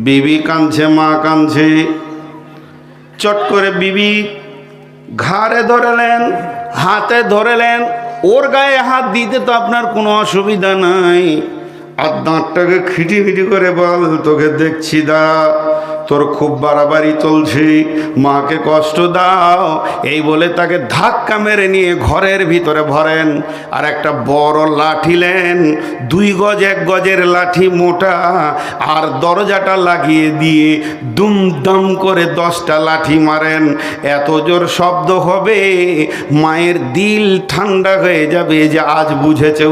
বিবি কাঁদছে, মা কাঁদছে। চট করে বিবি ঘাড়ে ধরলেন, হাতে ধরলেন। ওর গায়ে হাত দিতে তো আপনার কোনো অসুবিধা নাই, আর দাঁতটাকে খিটিমিটি করে বল, তোকে দেখছি দা, তোর খুব বাড়াবাড়ি চলছে, মাকে কষ্ট দাও। এই বলে তাকে ধাক্কা মেরে নিয়ে ঘরের ভিতরে ভরেন, আর একটা বড় লাঠি নেন, 2 গজ 1 গজের লাঠি মোটা, আর দরজাটা লাগিয়ে দিয়ে দুমদাম করে 10টা লাঠি মারেন। এত জোর শব্দ হবে মায়ের দিল ঠান্ডা হয়ে যাবে, যে আজ বুঝেছে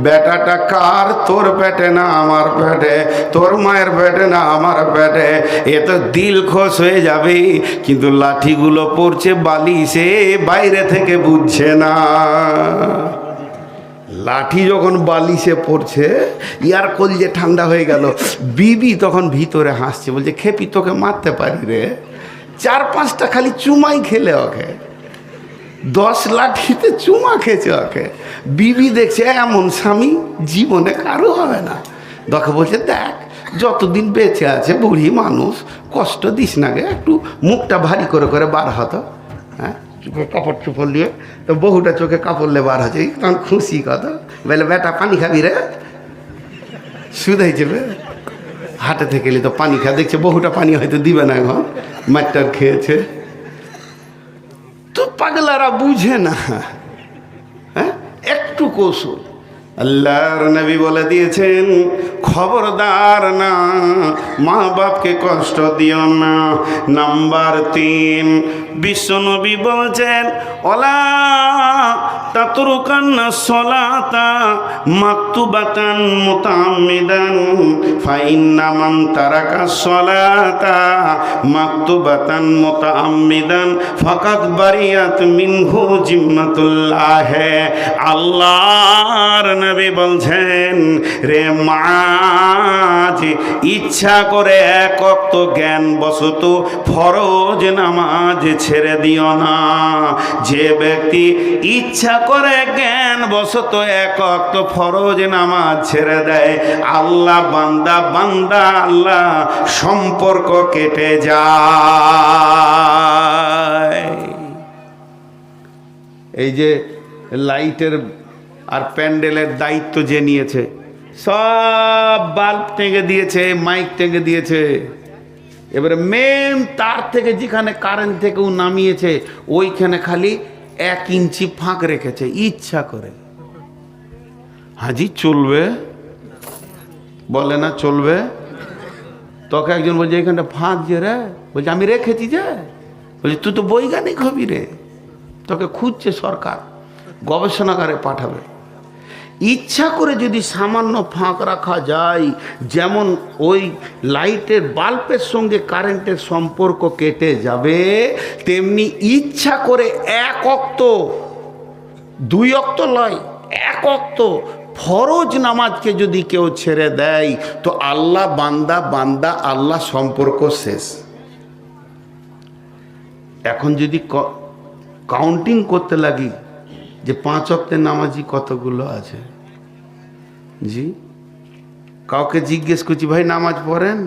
বেটাটা কার, তোর পেটে না আমার পেটে, তোর মায়ের পেটে না আমার পেটে। এ তো দিল খোশ হয়ে যাবে, কিন্তু লাঠিগুলো পড়ছে বালিশে, বাইরে থেকে বুঝছে না। লাঠি যখন বালিশে পড়ছে, ইয়ার কলজে ঠান্ডা হয়ে গেল। বিবি তখন ভিতরে হাসছে, বলছে খেপি তোকে মারতে পারি রে, 4-5টা খালি চুমাই খেলে ওকে, 10 লাঠিতে চুমা খেয়েছে ওকে। বিবি দেখছে এমন স্বামী জীবনে কারো হবে না। দেখে বলছে দেখ, যতদিন বেঁচে আছে বুড়ি মানুষ, কষ্ট দিস না গে, একটু মুখটা ভারী করে করে বার হতো। হ্যাঁ, কাপড় চুপড় দিয়ে তো বহুটা চোখে কাপড় লে বার হচ্ছে, তখন খুশি কত, বলে বেটা পানি খাবি রে, শুধাই যাবে হাটে থেকে এলি তো পানি খা। দেখছে বহুটা পানি হয়তো দিবে না, এখন মাঠটার খেয়েছে। তো পাগলারা বুঝে না, হ্যাঁ, একটু কৌশল। আল্লাহর নবী বলে দিয়েছেন, খবরদার না, মা বাপকে কষ্ট দিও না। নাম্বার 3, বিশ্বনবী বলছেন, ওলা তাতরুকান্না সলাতা মাকতুবাতান মুতাআম্মিদান ফাইন্না মান তারাকা সলাতা মাকতুবাতান মুতাআম্মিদান ফাকাদ বারিয়াত মিনহু জিম্মাতুল্লাহ। আল্লাহর নবী বলছেন, রে মাজ, ইচ্ছা করে 1 ওয়াক্ত জ্ঞান বশত ফরজ নামাজ ছেড়ে দিও না। যে ব্যক্তি ইচ্ছা করে জ্ঞান বশত 1 ওয়াক্ত ফরজ নামাজ ছেড়ে দেয়, আল্লাহ বান্দা আল্লাহ সম্পর্ক কেটে যায়। এই যে লাইটের আর প্যান্ডেলের দায়িত্ব যে নিয়েছে, সব বাল্ব টেঙে দিয়েছে, মাইক টেঙে দিয়েছে। এবারে মেন তার থেকে যেখানে কারেন্ট থেকেও নামিয়েছে, ওইখানে খালি 1 ইঞ্চি ফাঁক রেখেছে ইচ্ছা করে। হাজি চলবে, বলে না চলবে। তোকে একজন বলছে এখানটা ফাঁক যে রে, বলছে আমি রেখেছি যে, বলছে তুই তো বৈজ্ঞানিক হবি রে, তোকে খুঁজছে সরকার, গবেষণাগারে পাঠাবে। ইচ্ছা করে যদি সামান্য ফাঁক রাখা যায়, যেমন ওই লাইটের বাল্বের সঙ্গে কারেন্টের সম্পর্ক কেটে যাবে, তেমনি ইচ্ছা করে 1 ওয়াক্ত 2 ওয়াক্ত নয়, 1 ওয়াক্ত ফরজ নামাজকে যদি কেউ ছেড়ে দেয়, তো আল্লাহ বান্দা আল্লাহ সম্পর্ক শেষ। এখন যদি কাউন্টিং করতে লাগি যে 5 ওয়াক্তের নামাজি কতগুলো আছে, জি, কাউকে জিজ্ঞেস করছি ভাই নামাজ পড়েন,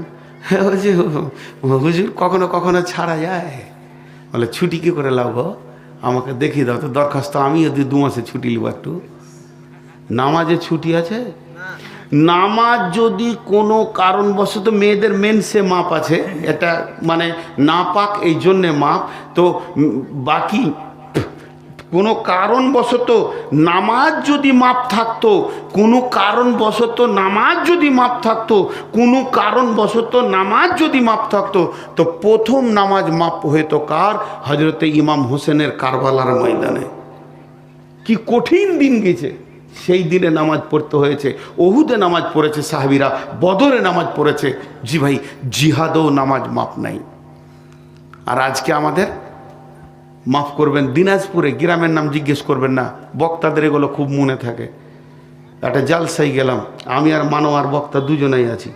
হুজুর কখনো কখনো ছাড়া যায়। বলে ছুটি কি করে লাভ, আমাকে দেখিয়ে দাও তো দরখাস্ত, আমি যদি 2 মাসে ছুটি নেব। একটু নামাজে ছুটি আছে? নামাজ যদি কোনো কারণবশত, মেয়েদের মেন্সে মাপ আছে, এটা মানে নাপাক এই জন্যে মাপ, তো বাকি কোনো কারণবশত নামাজ যদি মাপ থাকতো, কোনো কারণবশত নামাজ যদি মাপ থাকতো, কোনো কারণবশত নামাজ যদি মাপ থাকতো, তো প্রথম নামাজ মাপ হইতো কার? হজরতে ইমাম হোসেনের কারবালার ময়দানে। কি কঠিন দিন গেছে, সেই দিনে নামাজ পড়তে হয়েছে। ওহুদে নামাজ পড়েছে সাহাবীরা, বদরে নামাজ পড়েছে। জি ভাই, জিহাদেও নামাজ মাপ নাই। আর আজকে আমাদের, মাফ করবেন, দিনাজপুরে গ্রামের নাম জিজ্ঞেস করবেন না, বক্তাদের এগুলো খুব মনে থাকে। একটা জালসাই গেলাম, আমি আর মানোয়ার বক্তা দুজনেই আছি।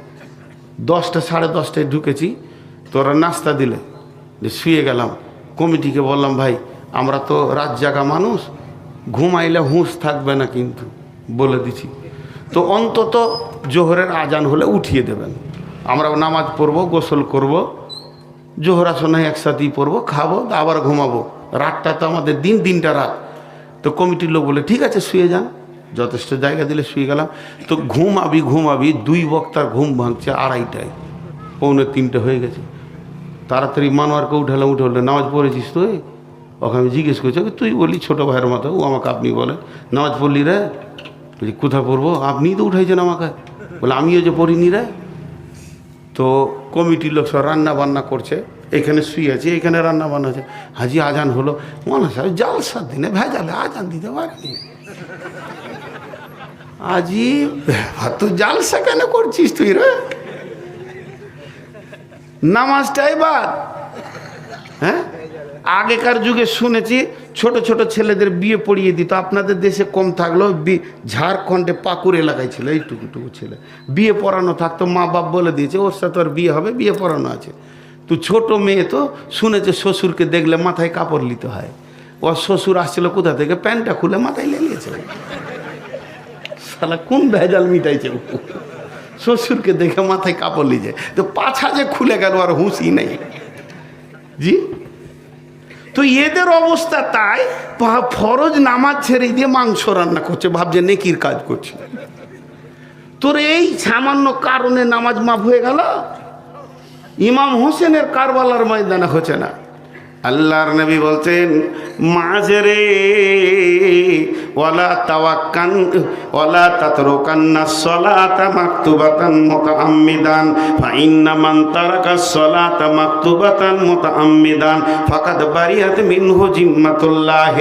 10টা 10:30টায় ঢুকেছি, তোরা নাস্তা দিলে, শুয়ে গেলাম। কমিটিকে বললাম ভাই আমরা তো রাত জাগা মানুষ, ঘুমাইলে হুঁশ থাকবে না কিন্তু, বলে দিছি, তো অন্তত জোহরের আজান হলে উঠিয়ে দেবেন। আমরাও নামাজ পড়বো, গোসল করব, জোহর আসর নয় একসাথেই পড়বো, খাবো, আবার ঘুমাবো। রাতটা তো আমাদের দিন, দিনটা রাত। তো কমিটির লোক বলে ঠিক আছে শুয়ে যান, যথেষ্ট জায়গা দিলে শুয়ে গেলাম। তো ঘুমাবি, দুই বক্তার ঘুম ভাঙছে 2:30টায়, 2:45 হয়ে গেছে। তাড়াতাড়ি মানোয়ারকে উঠে উঠলে নামাজ পড়েছিস তুই? ওকে আমি জিজ্ঞেস করছি, তুই বলি ছোটো ভাইয়ের মতো, ও আমাকে আপনি বলে, নামাজ পড়লি রে? বলছি কোথায় পড়বো, আপনিই তো উঠাইছেন আমাকে। বলে আমিও যে পড়িনি রে। তো কমিটির লোক সব রান্না বান্না করছে, এখানে শুয়ে আছে, এখানে রান্না বান্না আছে। হাজি আজান হলো, মনে সাহেব জালসার দিনে ভেজালে আজান দিতে পারেনি। আজি তুই জালসা কেন করছিস তুই রে? নামাজটাই বাদ। হ্যাঁ, আগেকার যুগে শুনেছি ছোট ছোট ছেলেদের বিয়ে পড়িয়ে দিত। আপনাদের দেশে কম থাকলেও ঝাড়খণ্ডে পাকুড় এলাকায় ছিল এইটুকুটুকু ছেলে, বিয়ে পড়ানো থাকতো। মা বাপ বলে দিয়েছে ওর সাথে ওর বিয়ে হবে, বিয়ে পড়ানো আছে। তো ছোট মেয়ে তো শুনেছে শ্বশুরকে দেখলে মাথায় কাপড় নিতে হয়। ওর শ্বশুর আসছিল কোথা থেকে, প্যান্টটা খুলে মাথায় লেলিয়েছে। শালা কোন ভেজাল মিটাইছে, শ্বশুরকে দেখে মাথায় কাপড় লিজে। তো পাছা যে খুলে গেল আর হুঁশি নেই। জি, তো এদের অবস্থা তাই, ফরজ নামাজ ছেড়ে দিয়ে মাংস রান্না করছে, ভাবছে নেকির কাজ করছে। তোর এই সামান্য কারণে নামাজ মাফ হয়ে গেল? ইমাম হোসেনের কারবালার ময়দানে হচ্ছে না। আল্লাহর নবী বলছেন মাঝরে ওয়ালা তাওয়াক্কান ওয়ালা তাতরুকান্নাস সালাতা মাকতুবাতান মুতাআম্মিদান ফা ইন্না মান তারাকাস সালাতা মাকতুবাতান মুতাআম্মিদান ফাকাদ বারিয়াত মিনহু জিম্মাতুল্লাহ।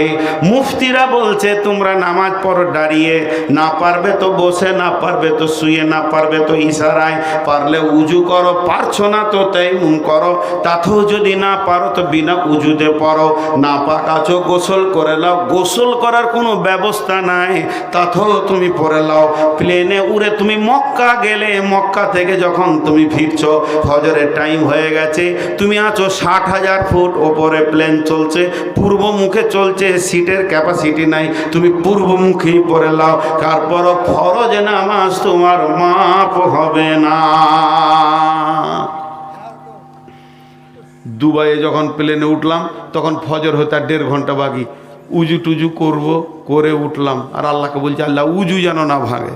মুফতিরা বলছে তোমরা নামাজ পড়ো দাঁড়িয়ে, না পারবে তো বসে, না পারবে তো শুয়ে, না পারবে তো ইশারায়, পারলে উজু করো, পারছো না তো তায়াম্মুম করো, তাতেও যদি না পারো তো বিনা উজুতে পড়ো, না পাক আছো গোসল করে নাও, গোসল করার কোনো ব্যবস্থা নাই তাতেও তুমি পড়ে নাও। প্লেনে উড়ে তুমি মক্কা গেলে, মক্কা থেকে যখন তুমি ফিরছো ফজরের টাইম হয়ে গেছে, তুমি আছো 60,000 ফুট ওপরে, প্লেন চলছে, পূর্ব মুখে চলছে, সিটের ক্যাপাসিটি নাই, তুমি পূর্ব মুখেই পড়ে নাও, তারপরও ফরজ নামাজ তোমার মাপ হবে না। দুবাইয়ে যখন প্লেনে উঠলাম তখন ফজর হতে 1.5 ঘন্টা বাকি, উজু টুজু করব, করে উঠলাম, আর আল্লাহকে বলছি আল্লাহ উজু যেন না ভাঙে,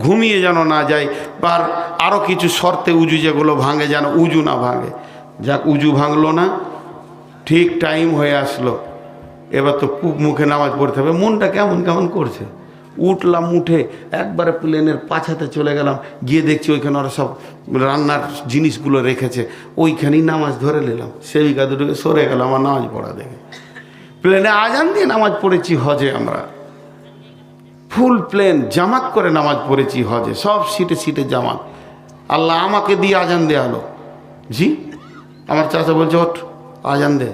ঘুমিয়ে যেন না যায়, আর আরও কিছু শর্তে উজু যেগুলো ভাঙে যেন উজু না ভাঙে। যাক, উজু ভাঙলো না, ঠিক টাইম হয়ে আসলো, এবার তো পুব মুখে নামাজ পড়তে হবে। মনটা কেমন কেমন করছে। উঠলাম, উঠে একবারে প্লেনের পাছাতে চলে গেলাম, গিয়ে দেখছি ওইখানে ওরা সব রান্নার জিনিসগুলো রেখেছে, ওইখানেই নামাজ ধরে নিলাম, সেবিকা দুটোকে সরে গেলাম আমার নামাজ পড়া দেখে। প্লেনে আজান দিয়ে নামাজ পড়েছি হজে, আমরা ফুল প্লেন জামাত করে নামাজ পড়েছি হজে, সব সিটে সিটে জামাত। আল্লাহ আমাকে দিয়ে আজান দেওয়ালো। জি, আমার চাচা বলছে ওঠ আজান দে,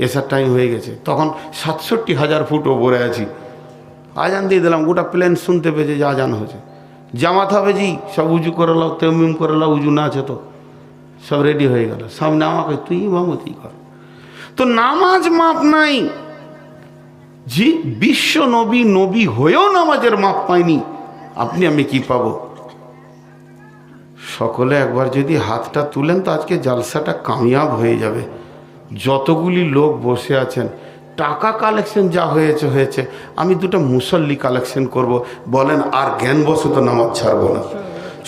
এসার টাইম হয়ে গেছে। তখন 67,000 ফুট ওপরে আছি, আজান দিয়ে দিলাম, গোটা প্লেন শুনতে পেয়েছে যে আজান হয়েছে। জামাত হবে জি, সব উজু করে লাও, তায়াম্মুম করে লাও, উজু না আছে তো সব রেডি হয়ে গেল, সামনে আমাকে তুই ইমামতি কর। তো নামাজ মাপ নাই। জি, বিশ্ব নবী নবী হয়েও নামাজের মাপ পায়নি, আপনি আমি কি পাবো? সকলে একবার যদি হাতটা তুলেন তো আজকে জালসাটা কামিয়াব হয়ে যাবে। যতগুলি লোক বসে আছেন, টাকা কালেকশন যা হয়েছে হয়েছে, আমি দুটো মুসল্লি কালেকশন করব, বলেন আর জ্ঞানবশত নামাজ ছাড়বো না।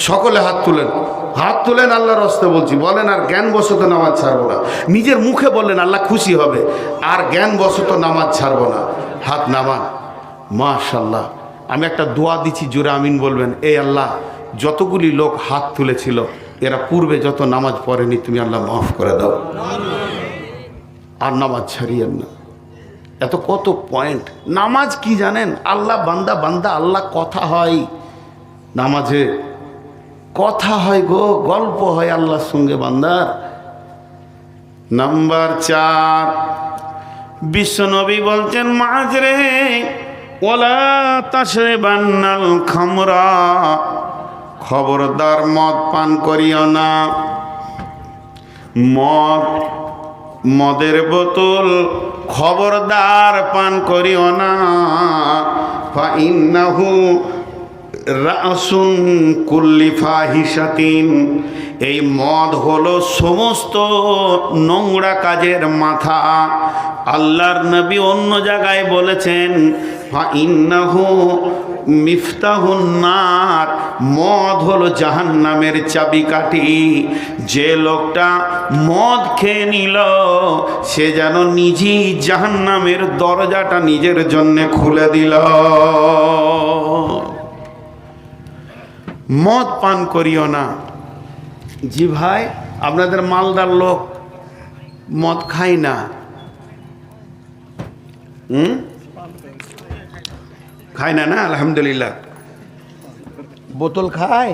সকলে হাত তুলেন, হাত তুলেন, আল্লাহর রাস্তে বলছি, বলেন আর জ্ঞানবশত নামাজ ছাড়বো না। নিজের মুখে বললেন, আল্লাহ খুশি হবে, আর জ্ঞানবশত নামাজ ছাড়বো না। হাত নামান। মাশাআল্লাহ, আমি একটা দোয়া দিচ্ছি, জোরে আমিন বলবেন। এই আল্লাহ, যতগুলি লোক হাত তুলেছিল এরা পূর্বে যত নামাজ পড়েনি, তুমি আল্লাহ মাফ করে দাও, আর নামাজ ছাড়িয়েন না। এত কত পয়েন্ট। নামাজ কি জানেন? আল্লাহ বান্দা বান্দা আল্লাহ কথা হয়, নামাজে কথা হয় গো, গল্প হয় আল্লাহর সঙ্গে বান্দার। নাম্বার 4, বিশ্বনবী বলছেন মাঝরে ওয়ালা তাশরিবান্নাল খামরা, খবরদার মদ পান করিও না। মদের বোতল খবরদার পান করিও না। ফাইন্নাহু রাসুন কুল্লি ফাহিশাতিন, এই মদ হলো সমস্ত নোংরা কাজের মাথা। আল্লাহর নবী অন্য জায়গায় বলেছেন, ফাইন্নাহু মিফতাহুন নার, মদ হলো জাহান্নামের চাবিকাঠি। যে লোকটা মদ খেয়ে নিল সে যেন নিজেই জাহান্নামের দরজাটা নিজের জন্য খুলে দিল। মদ পান করিও না। জি ভাই, আপনাদের মালদার লোক মদ খায় না? খায় না? না, আলহামদুলিল্লাহ। বোতল খায়?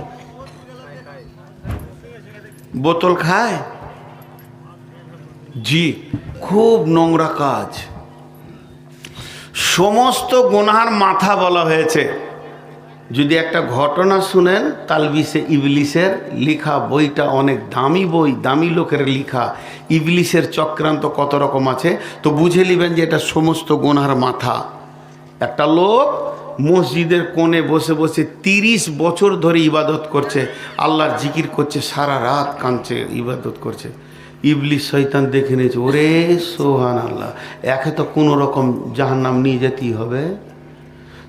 বোতল খায়? জি, খুব নোংরা কাজ। সমস্ত গুনার মাথা বলা হয়েছে। যদি একটা ঘটনা শুনেন, তালবিসে ইবলিসের লিখা বইটা অনেক দামি বই, দামি লোকের লিখা। ইবলিসের চক্রান্ত কত রকম আছে তো বুঝে নেবেন যে এটা সমস্ত গুনার মাথা। একটা লোক মসজিদের কোণে বসে বসে 30 বছর ধরে ইবাদত করছে, আল্লাহর জিকির করছে, সারা রাত কাঁদছে, ইবাদত করছে। ইবলিস শয়তান দেখে নিয়েছে, ওরে সুবহানাল্লাহ, একে তো কোনো রকম জাহান্নাম নিয়ে যেতেই হবে।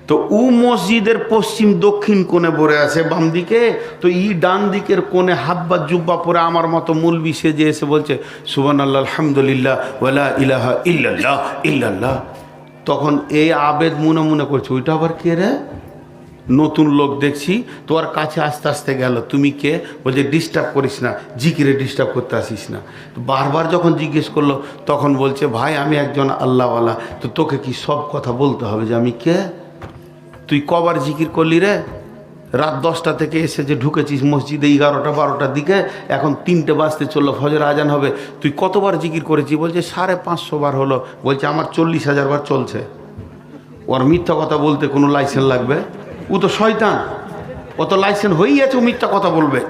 তো ও মসজিদের পশ্চিম দক্ষিণ কোণে পড়ে আছে বাম দিকে, তো ডান দিকের কোণে হাব্বা জুব্বা পরে আমার মতো মুলবি সেজে এসে বলছে সুবহানাল্লাহ আলহামদুলিল্লাহ ওয়ালা ইলাহা ইল্লাল্লাহ ইল্লাল্লাহ। তখন এই আবেদ মনে মনে করছে, ওইটা আবার কে রে? নতুন লোক দেখছি। তোমার কাছে আস্তে আস্তে গেল, তুমি কে? বলছে ডিস্টার্ব করিস না, জিকিরে ডিস্টার্ব করতে আসিস না। বারবার যখন জিজ্ঞেস করলো তখন বলছে, ভাই আমি একজন আল্লাহওয়ালা, তো তোকে কি সব কথা বলতে হবে যে আমি কে? তুই কবার জিকির করলি রে? রাত 10টা থেকে এসে যে ঢুকেছিস মসজিদে 11টা 12টার দিকে, এখন 3টে বাজতে চললো, ফজর আজান হবে, তুই কতবার জিকির করেছিস? বলছে 550 বার হলো। বলছে আমার 40,000 বার চলছে। ওর মিথ্যা কথা বলতে কোনো লাইসেন্স লাগবে? ও তো শয়তান, ও তো লাইসেন্স হয়েই আছে, ও মিথ্যা কথা বলবে।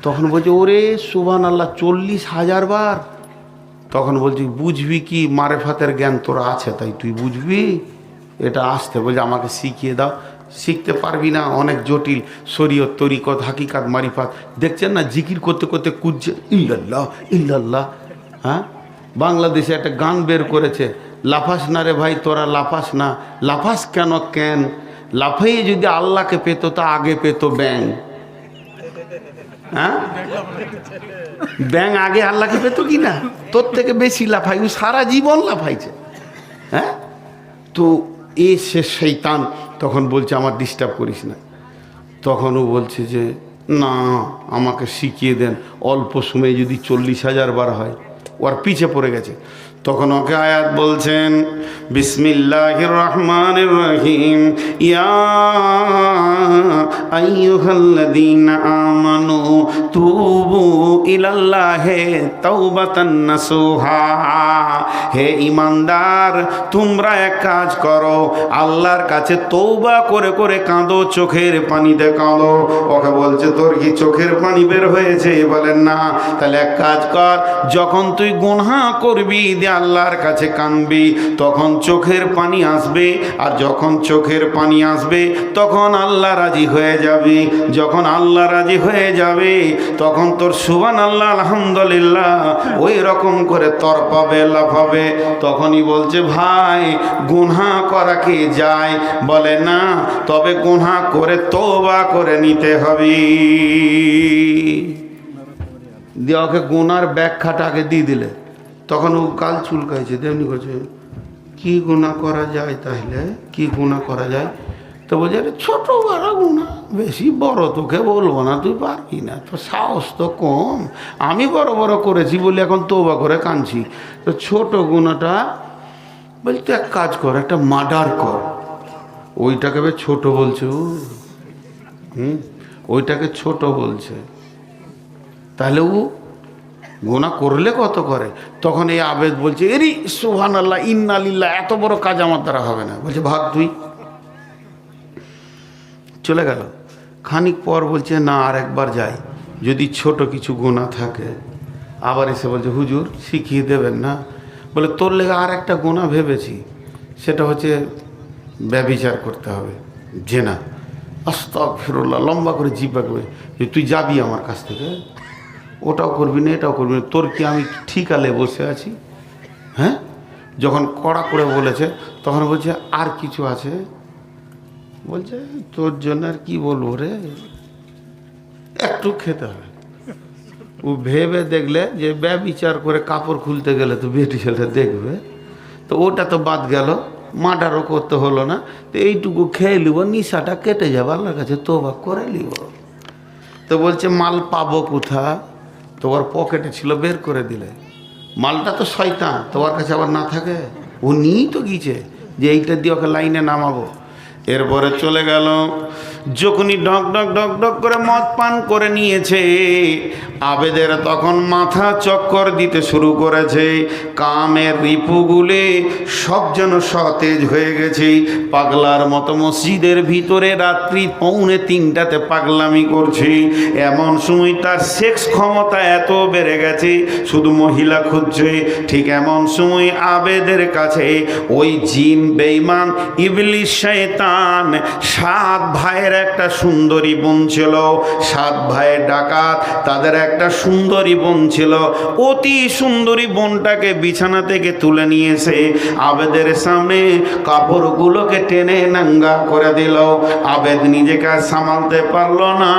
তখন বলছে ওরে সুবহানাল্লাহ 40,000 বার। তখন বলছি বুঝবি কি, মারেফাতের জ্ঞান তোরা আছে তাই তুই বুঝবি, এটা আসতে বলছে আমাকে শিখিয়ে দাও। শিখতে পারবি না, অনেক জটিল, শরীয়ত তরিকত হাকিকাত মারিফাত। দেখছেন না জিকির করতে করতে কুদছে ইল্লাল্লাহ ইল্লাল্লাহ। হ্যাঁ, বাংলাদেশে একটা গান বের করেছে, লাফাস না রে ভাই তোরা লাফাস না। লাফাস কেন? কেন লাফাইয়ে যদি আল্লাহকে পেত তা আগে পেত ব্যাং। হ্যাঁ, ব্যাং আগে আল্লাহকে পেত কি না? তোর থেকে বেশি লাফাই, ও সারা জীবন লাফাইছে। হ্যাঁ, তো এ সে শয়তান তখন বলছে আমার ডিস্টার্ব করিস না। তখন ও বলছে যে না, আমাকে শিখিয়ে দেন, অল্প সময়ে যদি 40,000 বার হয়। ওর পিছে পড়ে গেছে। তখন ওকে আয়াত বলছেন, বিসমিল্লাহির রহমানির রহিম, ইয়া আইয়ুহাল্লাযীনা আমানু তুবু ইলাল্লাহি তাওবাতান নাসুহা। হে ঈমানদার, তোমরা এক কাজ করো, আল্লাহর কাছে তওবা করে করে কাঁদো, চোখের পানিতে কাঁদো। ওকে বলছে তোর কি চোখের পানি বের হয়েছে? বলেন না। তাহলে এক কাজ কর, যখন তুই গুনাহ করবি দিয়ে আল্লাহর কাছে কাঁদবি, তখন চোখের পানি আসবে, আর যখন চোখের পানি আসবে তখন আল্লাহ রাজি হয়ে যাবে। যখন আল্লাহ রাজি হয়ে যাবে তখন তোর সুবহানাল্লাহ আলহামদুলিল্লাহ ওই রকম করে তরপাবে, লাফাবে। তখনই বলছে ভাই গুনাহ করা কি যায়? বলে না, তবে গুনাহ করে তওবা করে নিতে হবে। দিয়ে ওকে গুনার ব্যাখ্যাটা আগে দিয়ে দিলে, তখন ও গাল চুলকাইছে, তেমনি করছে কি গুনাহ করা যায়? তাহলে কি গুনাহ করা যায়? তো বলছে আরে ছোট বড় গুনাহ, বেশি বড় তোকে বলবো না, তুই পারবি না, তো সাহস তো কম। আমি বড় বড় করেছি বলে এখন তওবা করে কাঁদছি। তো ছোট গুনাহটা বলতে এক কাজ কর, একটা মার্ডার কর। ওইটাকে ছোট বলছে ও, ওইটাকে ছোট বলছে। তাহলে ও গুনাহ করলে কত করে? তখন এই আবেদ বলছে এরি সুবহানাল্লাহ ইন্না লিল্লাহ, এত বড় কাজ আমার দ্বারা হবে না। বলছে ভাগ, তুই চলে গেল। খানিক পর বলছে না আর একবার যাই, যদি ছোট কিছু গুনাহ থাকে। আবার এসে বলছে হুজুর শিখিয়ে দেবেন না? বলে তোর লেগে আর একটা গুনাহ ভেবেছি, সেটা হচ্ছে ব্যভিচার করতে হবে, জেনা। আস্তাগফিরুল্লাহ, লম্বা করে জিব্বা করবে যে তুই যাবি আমার কাছ থেকে, ওটাও করবি না এটাও করবি না, তোর কি আমি ঠিক আলে বসে আছি? হ্যাঁ, যখন কড়া করে বলেছে তখন বলছে আর কিছু আছে, বলছে তোর জন্য আর কি বলবো রে, একটু খেতে হবে। ও ভেবে দেখলে যে ব্যভিচার করে কাপড় খুলতে গেলে তো বেটি ছেলে দেখবে, তো ওটা তো বাদ গেল, মার্ডারও করতে হলো না, তো এইটুকু খেয়ে নিব, নিশাটা কেটে যাবে, আল্লাহর কাছে তওবা করে নিব। তো বলছে মাল পাবো কোথা, তোমার পকেটে ছিল বের করে দিলে, মালটা তো শয়তান, তোমার কাছে আবার না থাকে, ও নিয়েই তো গিয়েছে যে এইটা দিয়ে ওকে লাইনে নামাবো। এরপরে চলে গেল, যখনই ঢক ঢক ঢক ঢক করে মদ পান করে নিয়েছে, আবেদের তখন মাথা চক্কর দিতে শুরু করেছে, কামের রিপুগুলে সব যেন সতেজ হয়ে গেছে, পাগলার মতো মসজিদের ভিতরে রাত্রি 2:45 পাগলামি করছে। এমন সময় তার সেক্স ক্ষমতা এত বেড়ে গেছে, শুধু মহিলা খুঁজছে। ঠিক এমন সময় আবেদের কাছে ওই জিন বেঈমান ইবলিস শয়তান 7 ভাইয়ের একটা সুন্দরী বোন ছিল, 7 ভাইয়ের ডাকাত, তাদের একটা সুন্দরী বোন ছিল। অতি সুন্দরী বোনটাকে বিছানা থেকে তুলে নিয়েছে, আবেদের সামনে কাপড়গুলোকে টেনে নাঙ্গা করে দিল। আবেদ নিজেকে আর সামালতে পারলো না,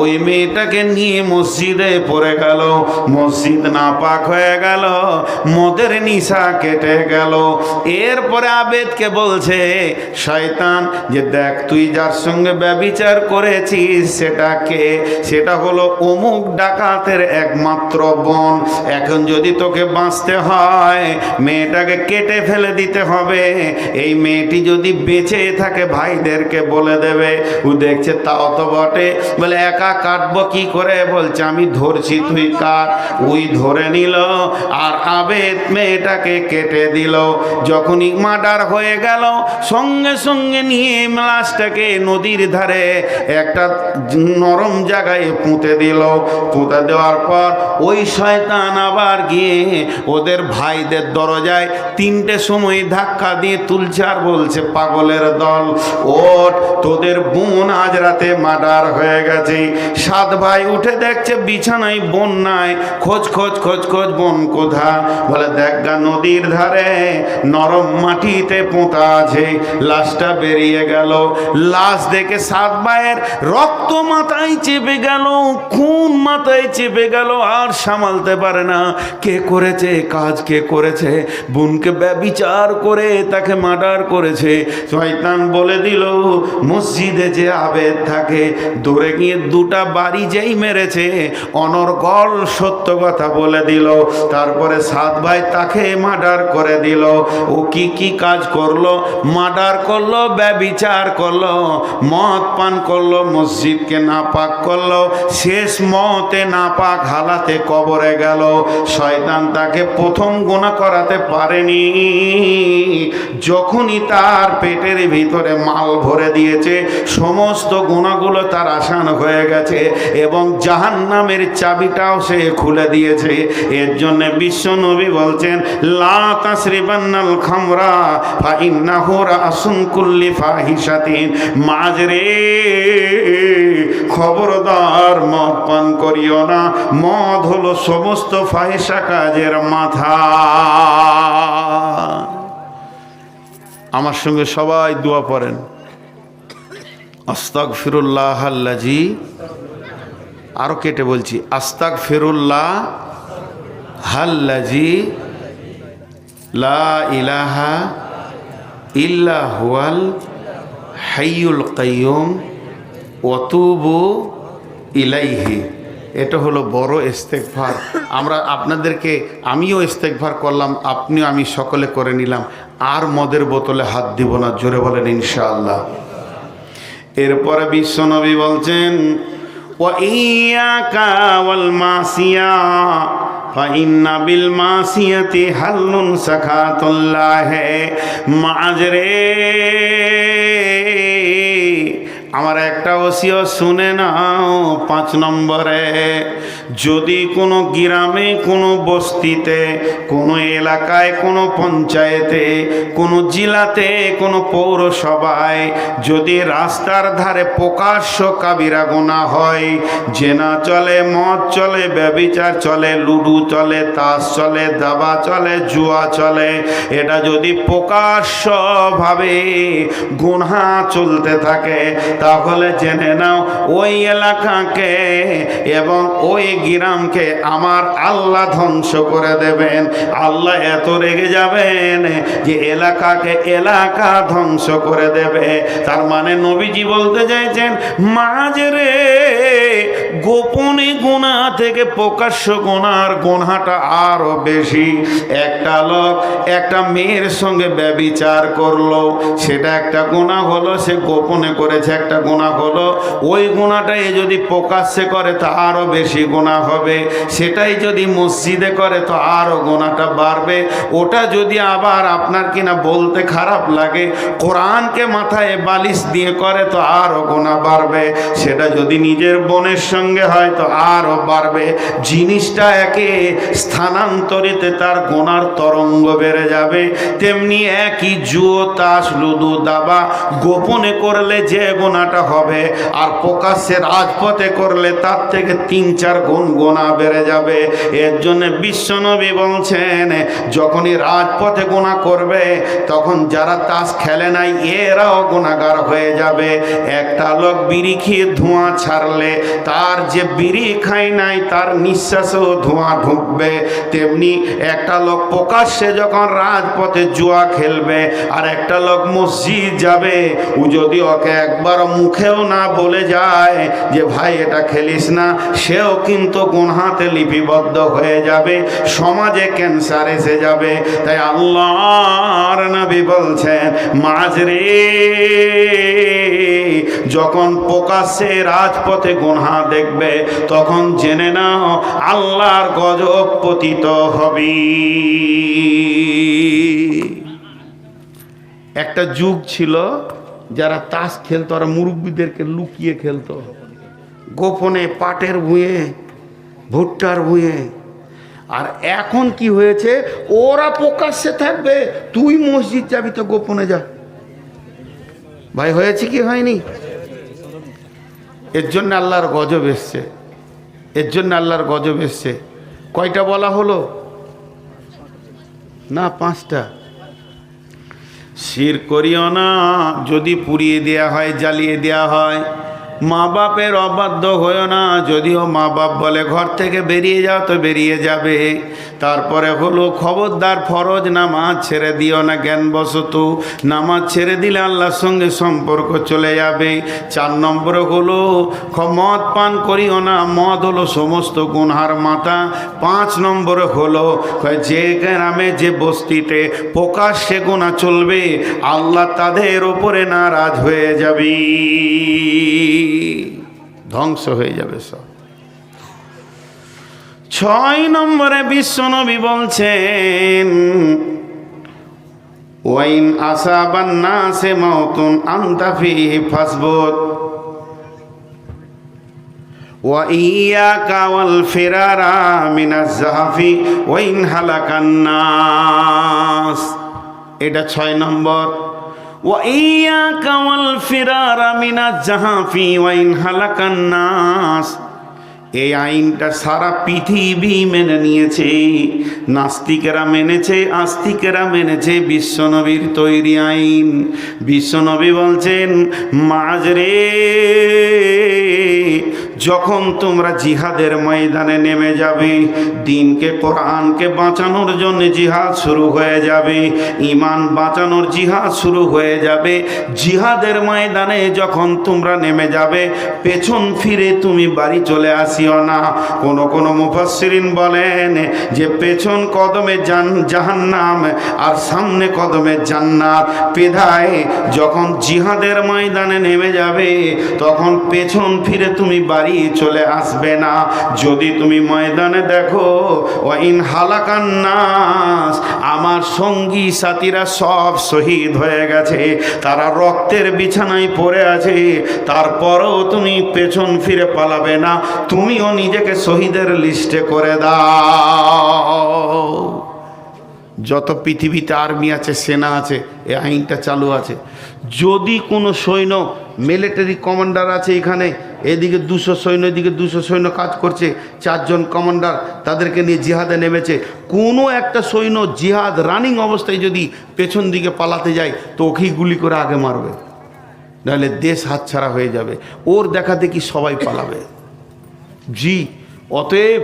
ওই মেয়েটাকে নিয়ে মসজিদে পড়ে গেল। মসজিদ নাপাক হয়ে গেল, মদের নিশা কেটে গেল। এরপরে আবেদকে বলছে শয়তান যে দেখ তুই যার সঙ্গে ব্যভিচার করেছিস সেটা কে, সেটা হলো অমুক ডাকাতের একমাত্র বোন। এখন যদি তোকে বাঁচতে হয় মেয়েটাকে কেটে ফেলে দিতে হবে, এই মেয়েটি যদি বেঁচে থাকে ভাইদেরকে বলে দেবে। ও দেখছে তাও তো বটে, বলে একা কাটবো কি করে, বলছে আমি ধরছি তুই কাট। ওই ধরে নিল আর আবেদ মেয়েটাকে কেটে দিল। যখনই মার্ডার হয়ে গেল সঙ্গে সঙ্গে নিয়ে লাশটাকে নদীর ধারে একটা নরম জায়গায় পুঁতে দিল। পুঁতে দেওয়ার পর ওই শয়তান আবার গিয়ে ওদের ভাইদের দরজায় 3টে সময় ধাক্কা দিয়ে তুলছে আর বলছে পাগলের দল ওঠ, তোদের বোন আজ রাতে মার্ডার হয়ে গেছে। 7 ভাই উঠে দেখছে বিছানায় বোন নাই, খোঁজ খোঁজ খোঁজ খোঁজ বোন কোথা, বলে দেখ গা নদীর ধারে নরম মাটিতে পোঁতা আছে। লাশটা বেরিয়ে গেল, লাশ দেখে 7 ভাইয়ের রক্ত মাথায় চেপে গেল, খুন মাথায় চেপে গেল, আর সামালতে পারে না। কে করেছে কাজ, কে করেছে, বোনকে ব্যভিচার করে তাকে মার্ডার করেছে। শয়তান বলে দিল মসজিদে যে আবেদ থাকে, দৌড়ে গিয়ে 2টা বাড়ি যেই মেরেছে অনর্গল সত্য কথা বলে দিল। তারপরে 7 ভাই তাকে মার্ডার করে দিল। ও কি কি কাজ করলো, মার্ডার করলো, ব্যভিচার করলো, মদ পান করলো, মসজিদকে নাপাক করলো, শেষ মতে নাপাক হালাতে কবরে গেল। শয়তান তাকে প্রথম গুনাহ করাতে পারেনি, যখনই তার পেটের ভিতরে মাল ভরে দিয়েছে সমস্ত গুনাহগুলো তার আসান হয়ে গেছে এবং জাহান্নামের চাবিটাও সে খুলে দিয়েছে। এর জন্য বিশ্ব নবী বলছেন লা তাসরিবান্নাল খামরা ফা ইন্নাহু রাসুন কুল্লি ফাহিশাতিন, মাজরে খবরদার মদ পান করিও না, মদ হলো সমস্ত ফাহিশা কাজের মাথা। আমার সঙ্গে সবাই দোয়া পড়েন, আস্তাগফিরুল্লাহ আল্লাজি, আরো কেটে বলছি আস্তাগফিরুল্লাহ আল্লাজি লা ইলাহা ইল্লা হুয়াল হাইয়ুল কাইয়ুম ওয়া তুবু ইলাইহি। এটা হলো বড় ইস্তেগফার। আমরা আপনাদেরকে, আমিও ইস্তেগফার করলাম, আপনিও আমি সকলে করে নিলাম। আর মদের বোতলে হাত দিব না, জোরে বলেন ইনশাআল্লাহ। এরপরে বিশ্বনবী বলছেন ওয়া ইয়াকা ওয়াল মাসিয়া ফা ইন্না বিল মাসিয়াতি হাল্লুন সাখাতুল্লাহ, মাজরে আমার একটা ওসিয়ত শুনে নাও। 5 নম্বরে, যদি কোনো গ্রামে, কোনো বস্তিতে, কোনো এলাকায়, কোনো পঞ্চায়েতে, কোনো জেলাতে, কোনো পৌরসভায় যদি রাস্তার ধারে প্রকাশ্য কাবিরা গুনাহ হয়, জেনা চলে, মদ চলে, ব্যভিচার চলে, লুডু চলে, তাস চলে, দাবা চলে, জুয়া চলে, এটা যদি প্রকাশ্যভাবে গুনাহ চলতে থাকে, তাহলে জেনে নাও ওই এলাকাকে এবং ওই গ্রামকে আমার আল্লাহ ধ্বংস করে দেবেন। আল্লাহ এত রেগে যাবেন যে এলাকাকে এলাকা ধ্বংস করে দেবে। তার মানে নবীজি বলতে চাইছেন, মাঝরে গোপনে গুনাহ থেকে প্রকাশ্য গুনার গুনাহটা আরো বেশি। একটা লোক একটা মেয়ের সঙ্গে ব্যভিচার করলো, সেটা একটা গুনাহ হলো, সে গোপনে করেছে একটা গুনাহ হলো। ওই গুনাহটাই যদি প্রকাশ্যে করে তো আরো বেশি গুনাহ হবে। সেটাই যদি মসজিদে করে তো আরো গুনাহটা বাড়বে। ওটা যদি আবার আপনার কিনা বলতে খারাপ লাগে, কোরআনকে মাথায় বালিশ দিয়ে করে তো আরো গুনাহ বাড়বে। সেটা যদি নিজের বোনের সঙ্গে হয় তো আরো বাড়বে। জিনিসটা একে স্থানান্তরিতে তার গুনার তরঙ্গ বেড়ে যাবে। তেমনি একই জুয়ো, তাস, লুডু, দাবা গোপনে করলে যে গুনাহটা হবে, আর প্রকাশ্যে রাজপথে করলে তার থেকে 3-4 গুণ গুনাহ বেড়ে যাবে। এর জন্য বিশ্বনবী বলছেন, যখনই রাজপথে গুনাহ করবে তখন যারা তাস খেলে নাই এরাও গুনাহগার হয়ে যাবে। একটা লোক বিড়ি খেয়ে ধোঁয়া ছাড়লে তার যে বিড়ি খায় নাই তার নিঃশ্বাসেও ধোঁয়া ঢুকবে। তেমনি একটা লোক প্রকাশ্যে যখন রাজপথে জুয়া খেলবে আর একটা লোক মসজিদ যাবে, ও যদি ওকে একবার মুখেও না বলে যায় যে ভাই এটা খেলিস না, সেও কিন্তু গুনাহতে লিপিবদ্ধ হয়ে যাবে, সমাজে ক্যান্সার এসে যাবে। তাই আল্লাহর নবী বলছেন, মাঝরে যখন প্রকাশ্যে রাজপথে গুনাহ দেখবে তখন জেনে নাও আল্লাহর গজব পতিত হবে। একটা যুগ ছিল যারা তাস খেলতো আর মুরব্বীদেরকে লুকিয়ে খেলতো, গোপনে পাটের ভুঁয়ে, ভুট্টার ভুঁয়ে। আর এখন কি হয়েছে, ওরা প্রকাশ্যে থাকবে, তুই মসজিদ যাবি তো গোপনে যা। ভাই হয়েছে কি হয়নি? এর জন্য আল্লাহর গজব এসছে, এর জন্য আল্লাহর গজব এসছে। কয়টা বলা হলো না? 5টা। শিরক করিও না, যদি পুড়িয়ে দেয়া হয়, জ্বালিয়ে দেয়া হয়। মা বাপের অবাধ্য হয়েও না, যদিও মা বাপ বলে ঘর থেকে বেরিয়ে যাও তো বেরিয়ে যাবে। তারপরে হলো খবরদার ফরজ নামাজ ছেড়ে দিও না জ্ঞানবশত। নামাজ ছেড়ে দিলে আল্লাহর সঙ্গে সম্পর্ক চলে যাবে। 4 নম্বরে হলো মদ পান করিও না, মদ হলো সমস্ত গুনহার মাথা। 5 নম্বরে হলো যে গ্রামে যে বস্তিতে প্রকাশ্যে গুনাহ চলবে আল্লাহ তাদের ওপরে নারাজ হয়ে যাবে, ধ্বংস হয়ে যাবে সব। 6 নম্বরে বিশ্বনবী বলছেন, ওয়াইন আসাবান নাসে মাউতুন আনতা ফিহি ফাসবুত ওয়া ইয়াকা ওয়াল ফিরারা মিনাজ জাহাফি ওয়াইন হালাকান নাস। এটা 6 নম্বর। ওয়াইয়াকা ওয়াল ফিরারা মিনাজ জাহাফি ওয়াইন হালাকান নাস। এই আইনটা সারা পৃথিবী মেনে নিয়েছে। নাস্তিকেরা মেনেছে, আস্তিকেরা মেনেছে, বিশ্বনবীর তৈরি আইন। বিশ্বনবী বলছেন, মাঝরে যখন তোমরা জিহাদের ময়দানে নেমে যাবে, দিনকে কোরআনকে বাঁচানোর জন্য জিহাদ শুরু হয়ে যাবে, ঈমান বাঁচানোর জিহাদ শুরু হয়ে যাবে। জিহাদের ময়দানে যখন তোমরা নেমে যাবে, পেছন ফিরে তুমি বাড়ি চলে আসিও না। কোন মুফাসসিরিন বলেন যে পেছন কদমে জাহান্নাম আর সামনে কদমে জান্নাত। যখন জিহাদের ময়দানে নেমে যাবে তখন পেছন ফিরে তুমি বাড়ি লড়াই চলে আসবে না। যদি তুমি ময়দানে দেখো ওয়াইন হালাকান নাস, আমার সঙ্গী সাথীরা সব শহীদ হয়ে গেছে, তারা রক্তের বিছানায় পড়ে আছে, তারপরেও তুমি পেছন ফিরে পালাবে না, তুমিও নিজেকে শহীদের লিস্টে করে দাও। যত পৃথিবীতে আর্মি আছে, সেনা আছে, এই আইনটা চালু আছে। যদি কোনো সৈন্য, মিলিটারি কমান্ডার আছে এখানে, এদিকে 200 সৈন্য, এদিকে 200 সৈন্য কাজ করছে, 4 জন কমান্ডার তাদেরকে নিয়ে জিহাদে নেমেছে, কোনো একটা সৈন্য জিহাদ রানিং অবস্থায় যদি পেছন দিকে পালাতে যায় তো ওকেই গুলি করে আগে মারবে, নাহলে দেশ হাতছাড়া হয়ে যাবে। ওর দেখা দেখি সবাই পালাবে। জি, অতএব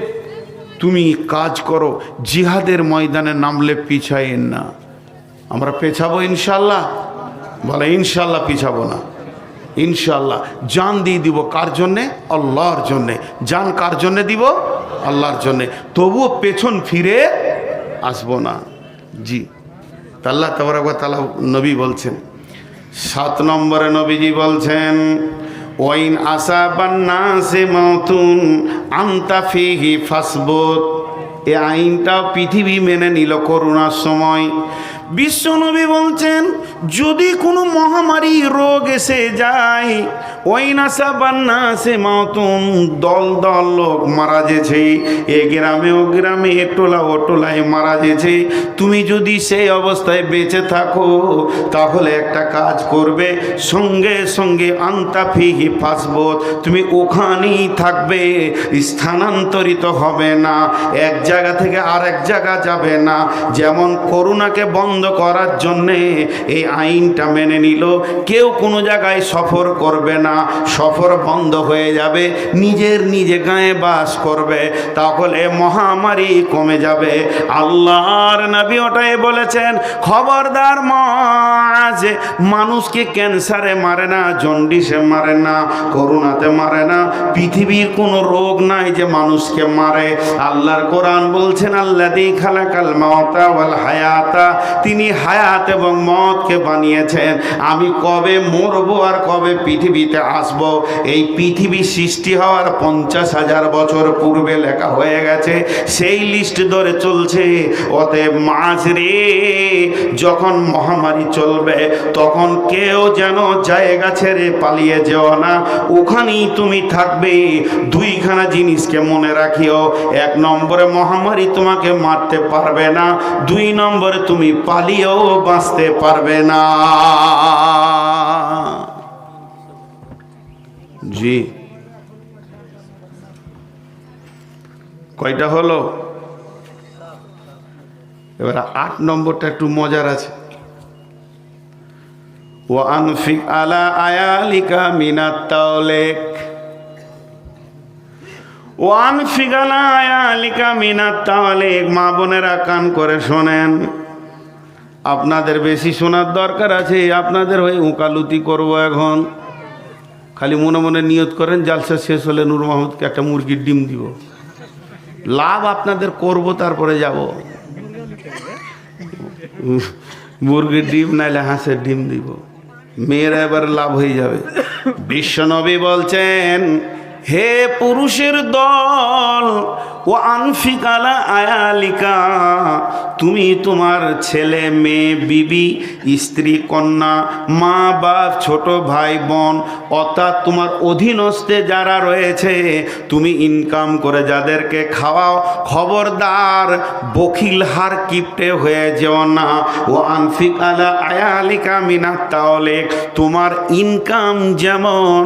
তুমি কাজ করো, জিহাদের ময়দানে নামলে পিছাইয়েন না। আমরা পেছাবো ইনশাল্লাহ? বলে ইনশাল্লাহ পিছাবো না, ইনশাল্লাহ জান দিয়ে দিব। কার জন্যে? আল্লাহর জন্যে। জান কার জন্যে দিব? আল্লাহর জন্যে। তবুও পেছন ফিরে আসবো না। জি, আল্লাহ তাবারক ওয়া তাআলা নবী বলছেন, 7 নম্বরে নবীজি বলছেন ওয়াইন আসাবান নাসে মাউতুন আনতা ফিহি ফাসবুত। এই আইনটাও পৃথিবী মেনে নিল করোনার সময়। বিশ্বনবী বলছেন, যদি কোনো মহামারী রোগ এসে যায়, ওয়াইন আসাবান নাসে মাউতুন, দল দল লোক মারা যেছে, এ গ্রামে ও গ্রামে, এ টোলা ও টোলায় মারা যেছে, তুমি যদি সেই অবস্থায় বেঁচে থাকো তাহলে একটা কাজ করবে, সঙ্গে সঙ্গে আনতা ফিহি ফাসবুত, তুমি ওখানেই থাকবে, স্থানান্তরিত হবে না, এক জায়গা থেকে আরেক জায়গা যাবে না। যেমন করোনাকে বন্ধ করার জন্যে এই আইনটা মেনে নিল, কেউ কোনো জায়গায় সফর করবে না, সফর বন্ধ হয়ে যাবে, নিজের নিজে গায়ে বাস করবে, তাহলে মহামারী কমে যাবে। আল্লাহর নবী ওটাই বলেছেন, খবরদার মাঝ, মানুষকে ক্যান্সারে মারে না, জন্ডিসে মারে না, করোনাতে মারে না, পৃথিবীর কোনো রোগ নাই যে মানুষকে মারে। আল্লাহর কোরআন বলছেন, আল্লাযী খালাকাল মাউতা ওয়াল হায়াতা, তিনি হায়াত এবং মওতকে বানিয়েছেন। আমি কবে মরবো আর কবে পৃথিবীতে আসব, এই পৃথিবী সৃষ্টি হওয়ার 50,000 বছর পূর্বে লেখা হয়ে গেছে, সেই লিস্ট ধরে চলছে। অতএব মাঝরে যখন মহামারী চলবে তখন কেউ যেন জায়গা ছেড়ে পালিয়ে যেও না, ওখানেই তুমি থাকবে। 2খানা জিনিসকে মনে রাখিও, 1 নম্বরে মহামারী তোমাকে মারতে পারবে না, 2 নম্বরে তুমি পালিয়েও বাঁচতে পারবে না। জি, কয়টা হলো? এবার 8 নম্বরটা একটু মজার আছে। ওয়া আনফিক আলা আয়ালিকা মিনাত তাওলেক, ওয়া আনফিক আলা আয়ালিকা মিনাত তাওলেক। মা বোনেরা কান করে শোনেন, আপনাদের বেশি শোনার দরকার আছে, আপনাদের হয়ে উকালতি করব এখন। খালি মনে মনে নিয়ত করেন, জালসা শেষ হলে নূর মাহমুদকে একটা মুরগির ডিম দিব, লাভ আপনাদের করব, তারপরে যাব। মুরগির ডিম নাইলে হাঁসের ডিম দিব, মেয়েরা এবার লাভ হয়ে যাবে। বিশ্বনবী বলছেন, হে পুরুষের দল, ও আনফিক আলা আয়ালিকা, তুমি তোমার ছেলে মেয়ে, বিবি, স্ত্রী, কন্যা, মা বাপ, ছোট ভাই বোন, অর্থাৎ তোমার অধীনস্থে যারা রয়েছে, তুমি ইনকাম করে যাদেরকে খাওয়াও, খবরদার বখিল হার কিপটে হয়ে যেও না। ও আনফিক আলা আয়ালিকা মিনাত তাওলেক, তোমার ইনকাম যেমন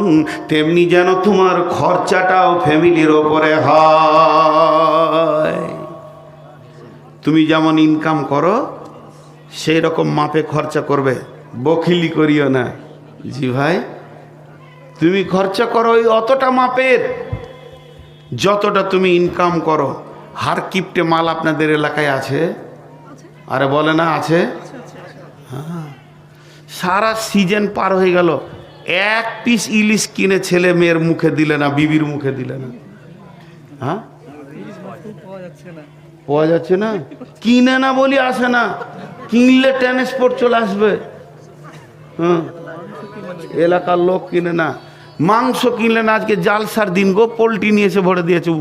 তেমনি যেন তোমার খরচাটাও ফ্যামিলির ওপরে হয়। তুমি যেমন ইনকাম করো সেই রকম মাপে খরচা করবে, বখিলি করিও না। জি ভাই, তুমি খরচা করো ওই অতটা মাপের যতটা তুমি ইনকাম করো। হার কিপটে মাল আপনাদের এলাকায় আছে? আরে বলে না আছে? হ্যাঁ, সারা সিজন পার হয়ে গেল, 1 পিস ইলিশ কিনে ছেলে মেয়ের মুখে দিলে না, বিবির মুখে দিলে না। হ্যাঁ, পাওয়া যাচ্ছে না, কিনে না বলি আসে না, কিনলে ট্রান্সপোর্ট চলে আসবে। হ্যাঁ, এলাকার লোক কিনে না। মাংস কিনলেন আজকে জালসার দিন গো, পোলট্রি নিয়ে এসে ভরে দিয়েছে,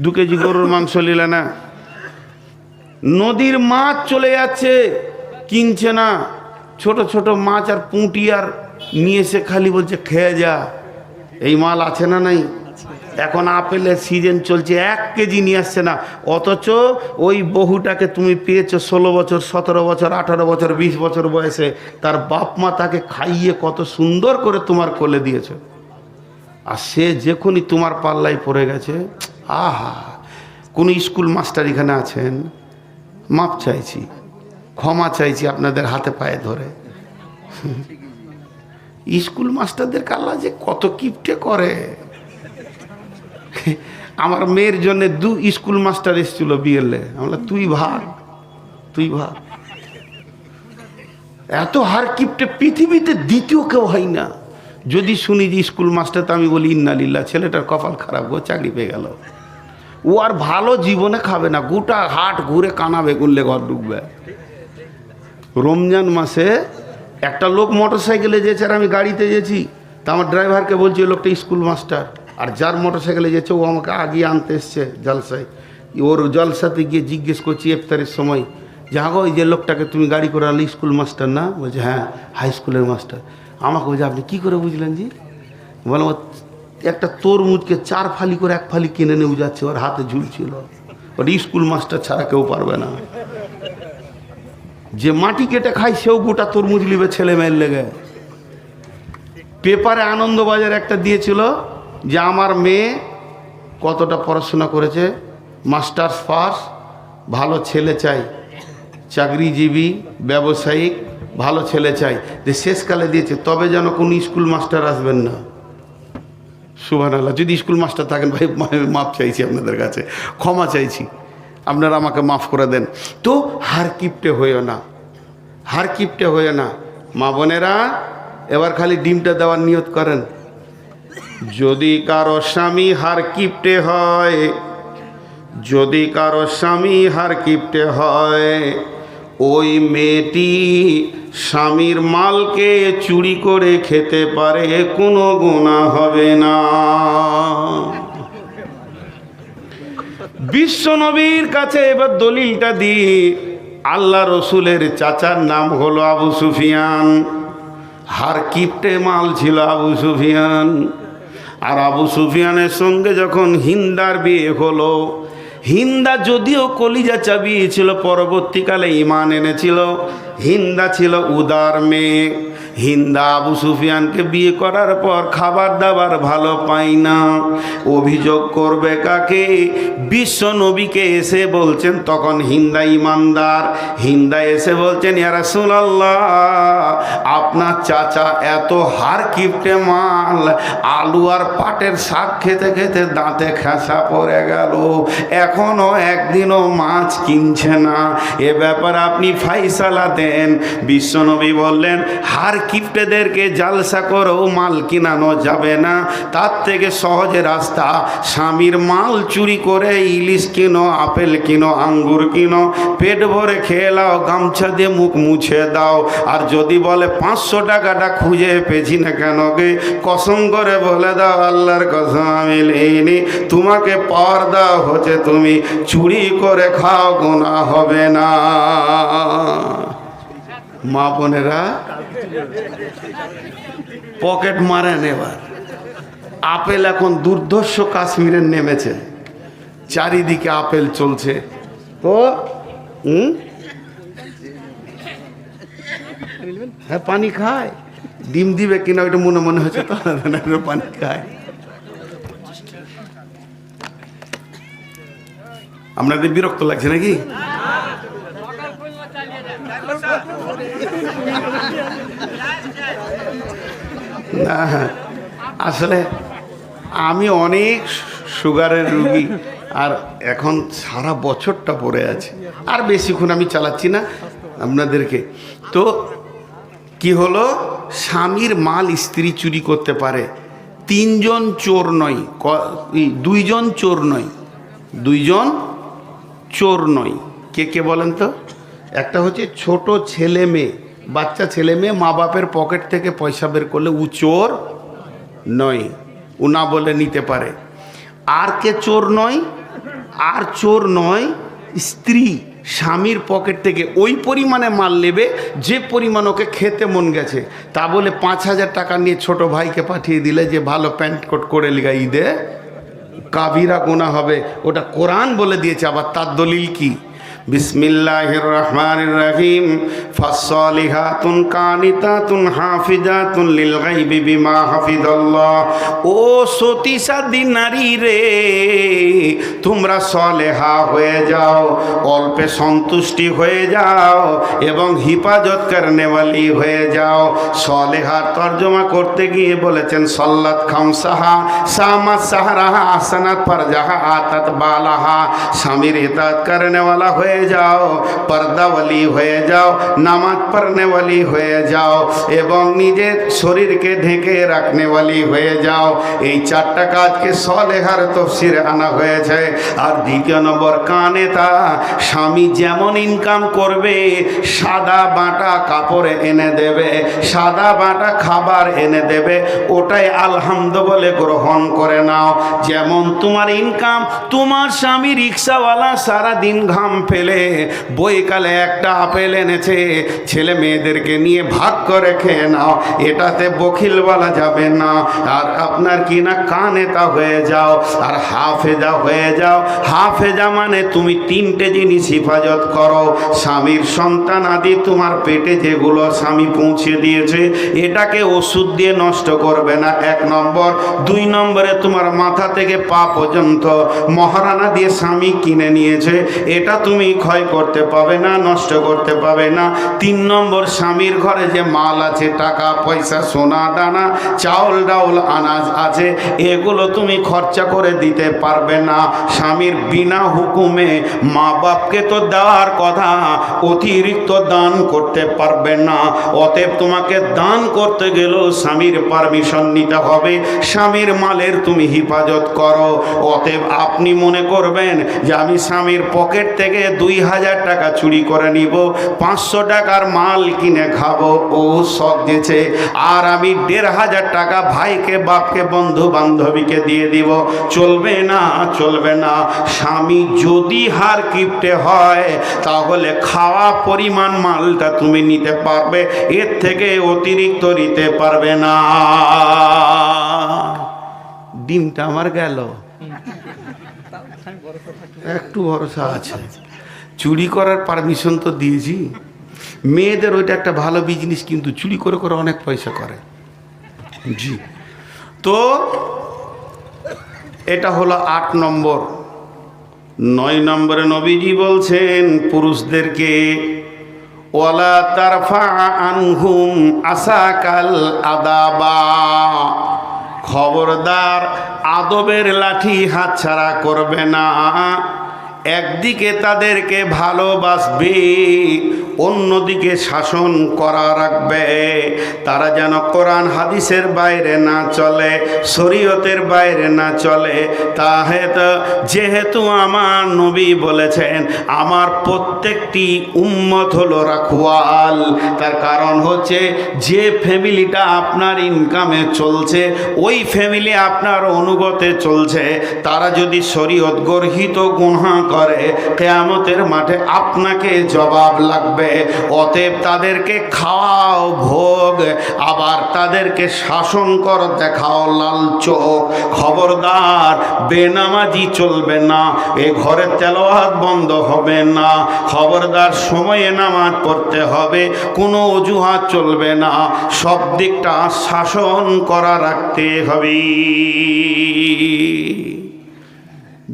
2 কেজি গরুর মাংস নিলে না। নদীর মাছ চলে যাচ্ছে, কিনছে না, ছোট ছোট মাছ আর পুঁটি আর নিয়ে এসে খালি বলছে খেয়ে যা। এই মাল আছে না নাই? এখন আপেলের সিজন চলছে, 1 কেজি নিয়ে আসছে না, অথচ ওই বহুটাকে তুমি পেয়েছো 16 বছর 17 বছর 18 বছর 20 বছর বয়সে, তার বাপ মা তাকে খাইয়ে কত সুন্দর করে তোমার কোলে দিয়েছে, আর সে যখনই তোমার পাল্লায় পড়ে গেছে। আহা, কোন স্কুল মাস্টার এখানে আছেন? মাপ চাইছি, ক্ষমা চাইছি আপনাদের হাতে পায়ে ধরে। স্কুল মাস্টারদের আল্লাহ যে কত কিপটে করে। আমার মেয়ের জন্য 2 স্কুল মাস্টার এসেছিল বিয়েলে, আমরা তুই ভাগ। এত হার কিপটে পৃথিবীতে দ্বিতীয় কেউ হয় না। যদি শুনি যে স্কুল মাস্টার, তো আমি বলি ইন্নালিল্লাহ, ছেলেটার কপাল খারাপ গো, চাকরি পেয়ে গেল। ও আর ভালো জীবনে খাবে না, গোটা হাট ঘুরে কানাবে, করলে ঘর ঢুকবে। রমজান মাসে একটা লোক মোটর সাইকেলে যেছে আর আমি গাড়িতে যেছি, তা আমার ড্রাইভারকে বলছি ওই লোকটা স্কুল মাস্টার, আর যার মোটর সাইকেলে যেছে ও আমাকে আগিয়ে আনতে এসছে জলসায়। ওর জলসাতে গিয়ে জিজ্ঞেস করছি ইফতারের সময়, যাগো ওই যে লোকটাকে তুমি গাড়ি করে আনলে স্কুল মাস্টার না? বলছে হ্যাঁ, হাই স্কুলের মাস্টার। আমাকে বলছে আপনি কী করে বুঝলেন জি? বললাম একটা তরমুজকে 4 ফালি করে 1 ফালি কিনে নিয়ে যাচ্ছে, ওর হাতে ঝুলছিল। ওর স্কুল মাস্টার ছাড়া কেউ পারবে না। যে মাটি কেটে খায় সেও গোটা তরমুজ নিবে ছেলে মেয়ের লেগে। পেপারে আনন্দবাজার একটা দিয়েছিল যে আমার মেয়ে কতটা পড়াশোনা করেছে, মাস্টার্স পাস, ভালো ছেলে চাই, চাকরিজীবী ব্যবসায়িক ভালো ছেলে চাই, যে শেষকালে দিয়েছে, তবে যেন কোনো স্কুল মাস্টার আসবেন না। সুবহানাল্লাহ। যদি স্কুল মাস্টার থাকেন ভাই, মাপ চাইছি আপনাদের কাছে, ক্ষমা চাইছি, আপনারা আমাকে মাফ করে দেন। তো হার কিপটে হইও না, হার কিপটে হইও না। মা বোনেরা, এবার খালি ডিমটা দেওয়ার নিয়ত করেন। যদি কারো স্বামী হার কিপটে হয়, যদি কারো স্বামী হার কিপটে হয়, ওই মেয়েটি স্বামীর মালকে চুরি করে খেতে পারে, কোনো গুনাহ হবে না। বিশ্ব নবীর কাছে এবার দলিলটা দিই। আল্লাহ রসুলের চাচার নাম হলো আবু সুফিয়ান, হার কিপটে মাল ছিল আবু সুফিয়ান। আর আবু সুফিয়ানের সঙ্গে যখন হিন্দার বিয়ে হলো, হিন্দা যদিও কলিজা চাবিয়েছিল, পরবর্তীকালে ঈমান এনেছিল। হিন্দা ছিল উদার মেয়ে। হিন্দা আবু সুফিয়ানকে বিয়ে করার পর খাবার দাবার ভালো পাই না। অভিযোগ করবে কাকে? বিশ্ব নবীকে এসে বলছেন, তখন হিন্দা ইমানদার। হিন্দা এসে বলছেন, ইয়া রাসূলুল্লাহ, আপনার চাচা এত হার কিপটে মাল, আলু আর পাটের শাক খেতে খেতে দাঁতে খেসা পড়ে গেল, এখনো একদিনও মাছ কিনছে না, এ ব্যাপারে আপনি ফাইসালা দেন। বিশ্বনবী বললেন, হার কিপটেদেরকে জালসা করেও মাল কিনানো যাবে না, তার থেকে সহজে রাস্তা, স্বামীর মাল চুরি করে ইলিশ কিনো, আপেল কিনো, আঙ্গুর কিনো, পেট ভরে খেয়ে নাও, গামছা দিয়ে মুখ মুছে দাও। আর যদি বলে 500 টাকাটা খুঁজে পেয়েছি না কেন গে, কসম করে বলে দাও, আল্লাহর কসম আমি লইনি, তোমাকে পাওয়ার দেওয়া হচ্ছে, তুমি চুরি করে খাও, গুনাহ হবে না। মা বোনেরা, পকেট মারেন। এবার আপেল এখন দুর্ধর্ষ কাশ্মীরে নেমেছে, চারিদিকে আপেল চলছে। তো হ্যাঁ, পানি খায়, ডিম দিবে কিনা ওইটা মনে মনে হচ্ছে, তো পানি খায়। আপনাদের বিরক্ত লাগছে নাকি? না, আসলে আমি অনেক সুগারের রুগী, আর এখন সারা বছরটা পড়ে আছে, আর বেশিক্ষণ আমি চালাচ্ছি না আপনাদেরকে। তো কি হলো, স্বামীর মাল স্ত্রী চুরি করতে পারে। 3 জন চোর নয়, 2 জন চোর নয়, 2 জন চোর নয়। কে কে বলেন তো? একটা হচ্ছে ছোট ছেলে মেয়ে, বাচ্চা ছেলে মেয়ে মা বাপের পকেট থেকে পয়সা বের করলে ও চোর নয়, ও না বলে নিতে পারে। আর কে চোর নয়? আর চোর নয় স্ত্রী স্বামীর পকেট থেকে ওই পরিমাণে মাল নেবে যে পরিমাণ ওকে খেতে মন গেছে, তা বলে 5,000 টাকা নিয়ে ছোট ভাইকে পাঠিয়ে দিলে যে ভালো প্যান্ট কোট করে লিগা ঈদে, কাবিরা গুনাহ হবে। ওটা কোরআন বলে দিয়েছে। আবার তার দলিল কি? বিসমিল্লাহির রহমানির রহিম, ফাসসালিহাতুন কানিতাতুন হাফিজাতুন লিল গায়বি বিমা হাফিজাল্লাহ। ও সতীসাধী নারী রে, তোমরা সলেহা হয়ে যাও, অল্পে সন্তুষ্টি হয়ে যাও এবং হিফাজত করনেওয়ালি হয়ে যাও। সলেহার তর্জমা করতে গিয়ে বলেছেন সল্লাত খামসাহা, সামাত সাহরাহা, আহসানাত ফারজাহা, আতাত বালাহা। স্বামীর ইতাত করনেওয়ালা হয়ে যাও, পর্দাওয়ালি হয়ে যাও, নামাজ পড়নেওয়ালি হয়ে যাও এবং নিজের শরীরকে ঢেকে রাখনেওয়ালি হয়ে যাও। এই 4টা কাজকে সলেহার তফসিরে আনা হয়েছে। আর দ্বিতীয় নম্বর কানেতা, স্বামী যেমন ইনকাম করবে সাদা বাটা কাপড় এনে দেবে, সাদা বাটা খাবার এনে দেবে, ওটাই আলহামদুলিল্লাহ বলে গ্রহণ করে নাও। যেমন তোমার ইনকাম, তোমার স্বামী রিক্সাওয়ালা সারাদিন ঘাম ফেলে বইকালে একটা আপেল এনেছে, ছেলে মেয়েদেরকে নিয়ে ভাগ করে খেয়ে নাও, এটাতে বখিল বলা যাবে না। আর আপনার কি না কানেতা হয়ে যাও আর হাফেজা হয়ে যাও। হাফেজা মানে তুমি 3টে জিনিস হিফাজত করো। স্বামীর সন্তান আদি তোমার পেটে যেগুলো স্বামী পৌঁছে দিয়েছে, এটাকে ওষুধ দিয়ে নষ্ট করবে না, 1 নম্বর। 2 নম্বরে তোমার মাথা থেকে পা পর্যন্ত মহারানা দিয়ে স্বামী কিনে নিয়েছে, এটা তুমি ক্ষয় করতে পাবে না, নষ্ট করতে পাবে না। 3 নম্বর, স্বামীর ঘরে যে মাল আছে, টাকা পয়সা, সোনা দানা, চাউল ডাউল, আনাজ আছে, এগুলো তুমি খরচা করে দিতে পারবে না। স্বামীর বিনা হুকুমে মা বাপকে তো দেওয়ার কথা, অতিরিক্ত দান করতে পারবে না। অতএব তোমাকে দান করতে গেলেও স্বামীর পারমিশন নিতে হবে। স্বামীর মালের তুমি হিফাজত করো। অতএব আপনি মনে করবেন যে আমি স্বামীর পকেট থেকে 2,000 টাকা চুরি করে নিব, 500 টাকার মাল কিনে খাবো, ও শখ দিয়েছে, আর আমি 1,500 টাকা ভাইকে, বাপকে, বন্ধু বান্ধবীকে দিয়ে দিব, চলবে না, চলবে না। স্বামী যদি হার কিপটে হয় তাহলে খাওয়া পরিমাণ মালটা তুমি নিতে পারবে, এর থেকে অতিরিক্ত নিতে পারবে না। ডিমটা আমার গেল, একটু ভরসা আছে। চুরি করার পারমিশন তো দিয়েছি। মেয়েদের ওইটা একটা ভালো বিজনেস, কিন্তু চুরি করে করে অনেক পয়সা করে। জি, তো এটা হলো 8 নম্বর। 9 নম্বরে নবীজি বলছেন পুরুষদেরকে, ওয়ালা তারফা আনহুম আসাকাল আদাবা, খবরদার আদবের লাঠি হাতছাড়া করবে না। একদিকে তাদেরকে ভালোবাসবে, অন্যদিকে শাসন করা রাখবে। তারা যেন কোরআন হাদিসের বাইরে না চলে, শরীয়তের বাইরে না চলে। যেহেতু আমার নবী বলেছেন আমার প্রত্যেকটি উম্মত হলো রাখওয়াল, তার কারণ হচ্ছে যে ফ্যামিলিটা আপনার ইনকামে চলছে, ওই ফ্যামিলি আপনার অনুগতে চলছে, তারা যদি শরীয়ত গর্হিত গুনাহ করে, কিয়ামতের মাঠে আপনাকে জবাব লাগবে। অতএব তাদেরকে খাওয়াও ভোগ, আবার তাদেরকে শাসন কর, দেখাও লাল চোখ। খবরদার বেনামাজি চলবে না, এ ঘরে তেলাওয়াত বন্ধ হবে না। খবরদার সময়ে নামাজ পড়তে হবে, কোনো অজুহাত চলবে না, সব দিকটা শাসন করা রাখতে হবে।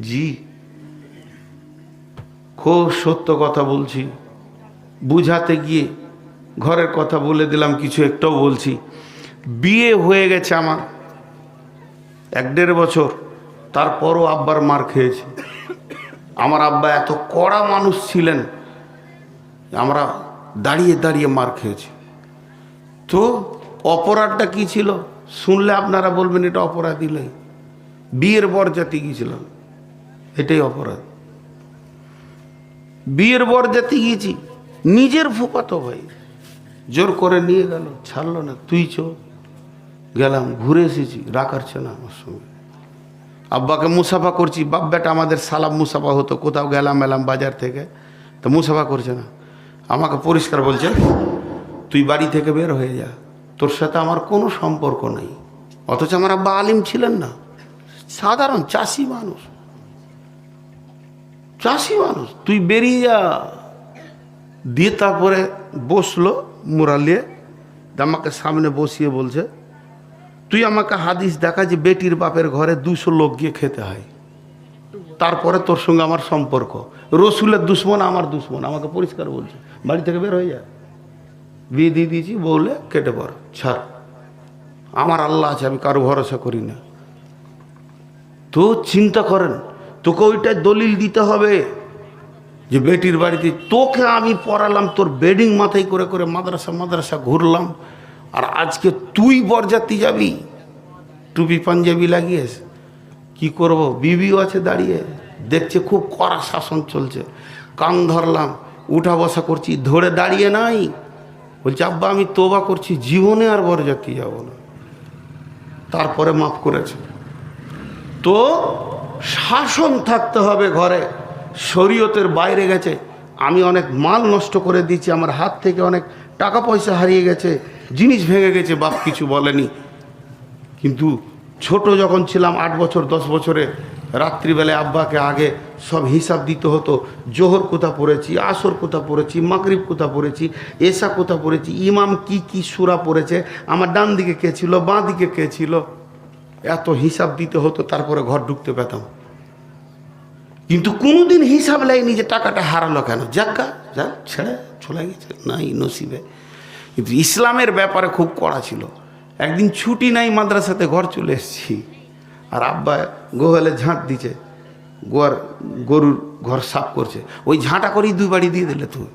জি, খুব সত্য কথা বলছি। বুঝাতে গিয়ে ঘরের কথা বলে দিলাম, কিছু একটাও বলছি। বিয়ে হয়ে গেছে আমার 1-1.5 বছর, তারপরও আব্বার মার খেয়েছি। আমার আব্বা এত কড়া মানুষ ছিলেন, আমরা দাঁড়িয়ে দাঁড়িয়ে মার খেয়েছি। তো অপরাধটা কি ছিল শুনলে আপনারা বলবেন এটা অপরাধী নয়। বিয়ের বরযাত্রী গিয়েছিলাম, এটাই অপরাধ। বিয়ের বরযাত্রী গিয়েছি, নিজের ফুফাতো ভাই জোর করে নিয়ে গেল, ছাড়লো না, তুই চো। গেলাম, ঘুরে এসেছি, রাগ আসছে না আমার সঙ্গে। আব্বাকে মুসাফা করছি, বাপ বেটা আমাদের সালাম মুসাফা হতো, কোথাও গেলাম এলাম বাজার থেকে, তো মুসাফা করছে না। আমাকে পরিষ্কার বলছে, তুই বাড়ি থেকে বের হয়ে যা, তোর সাথে আমার কোনো সম্পর্ক নেই। অথচ আমার আব্বা আলিম ছিলেন না, সাধারণ চাষি মানুষ, তুই বেরিয়ে যা। দিয়ে তারপরে বসলো মুরালিয়ে, আমাকে সামনে বসিয়ে বলছে, তুই আমাকে হাদিস দেখা যে বেটির বাপের ঘরে 200 লোক গিয়ে খেতে হয়, তারপরে তোর সঙ্গে আমার সম্পর্ক। রসুলের দুশ্মন আমার দুশ্মন, আমাকে পরিষ্কার বলছে, বাড়ি থেকে বের হয়ে যায়। বিয়ে দিয়ে দিয়েছি, বললে কেটে পড়, ছাড়, আমার আল্লাহ আছে, আমি কারো ভরসা করি না। তো চিন্তা করেন, তোকে ওইটা দলিল দিতে হবে যে বেটির বাড়িতে তোকে আমি পড়ালাম, তোর বেডিং মাথায় করে করে মাদ্রাসা ঘুরলাম, আর আজকে তুই বরযাত্রী যাবি টুপি পাঞ্জাবি লাগিয়েস। কি করব, বিবিও আছে দাঁড়িয়ে দেখছে, খুব কড়া শাসন চলছে। কান ধরলাম, উঠা বসা করছি, ধরে দাঁড়িয়ে নাই। বলছে, আব্বা আমি তোবা করছি, জীবনে আর বরযাত্রী যাব না। তারপরে মাফ করেছে। তো শাসন থাকতে হবে ঘরে, শরীয়তের বাইরে গেছে। আমি অনেক মাল নষ্ট করে দিয়েছি, আমার হাত থেকে অনেক টাকা পয়সা হারিয়ে গেছে, জিনিস ভেঙে গেছে, বাপ কিছু বলেনি। কিন্তু ছোট যখন ছিলাম, 8 বছর 10 বছরে, রাত্রিবেলায় আব্বাকে আগে সব হিসাব দিতে হতো। জোহর কোথা পড়েছি, আসর কোথা পড়েছি, মাগরিব কোথা পড়েছি, এশা কোথা পড়েছি, ইমাম কি সূরা পড়েছে, আমার ডান দিকে কে ছিল, বাঁ দিকে কে ছিল, এত হিসাব দিতে হতো, তারপরে ঘর ঢুকতে পেতাম। কিন্তু কোনোদিন হিসাব লাইনি যে টাকাটা হারালো কেন, যাক্কা যা ছেড়ে চলে গেছে, নাই নসিবে। কিন্তু ইসলামের ব্যাপারে খুব কড়া ছিল। একদিন ছুটি নাই, মাদ্রাসাতে ঘর চলে এসেছি, আর আব্বা গোহালে ঝাঁট দিচ্ছে, গরুর ঘর সাফ করছে, ওই ঝাঁটা করেই 2 বাড়ি দিয়ে দিলে। তুই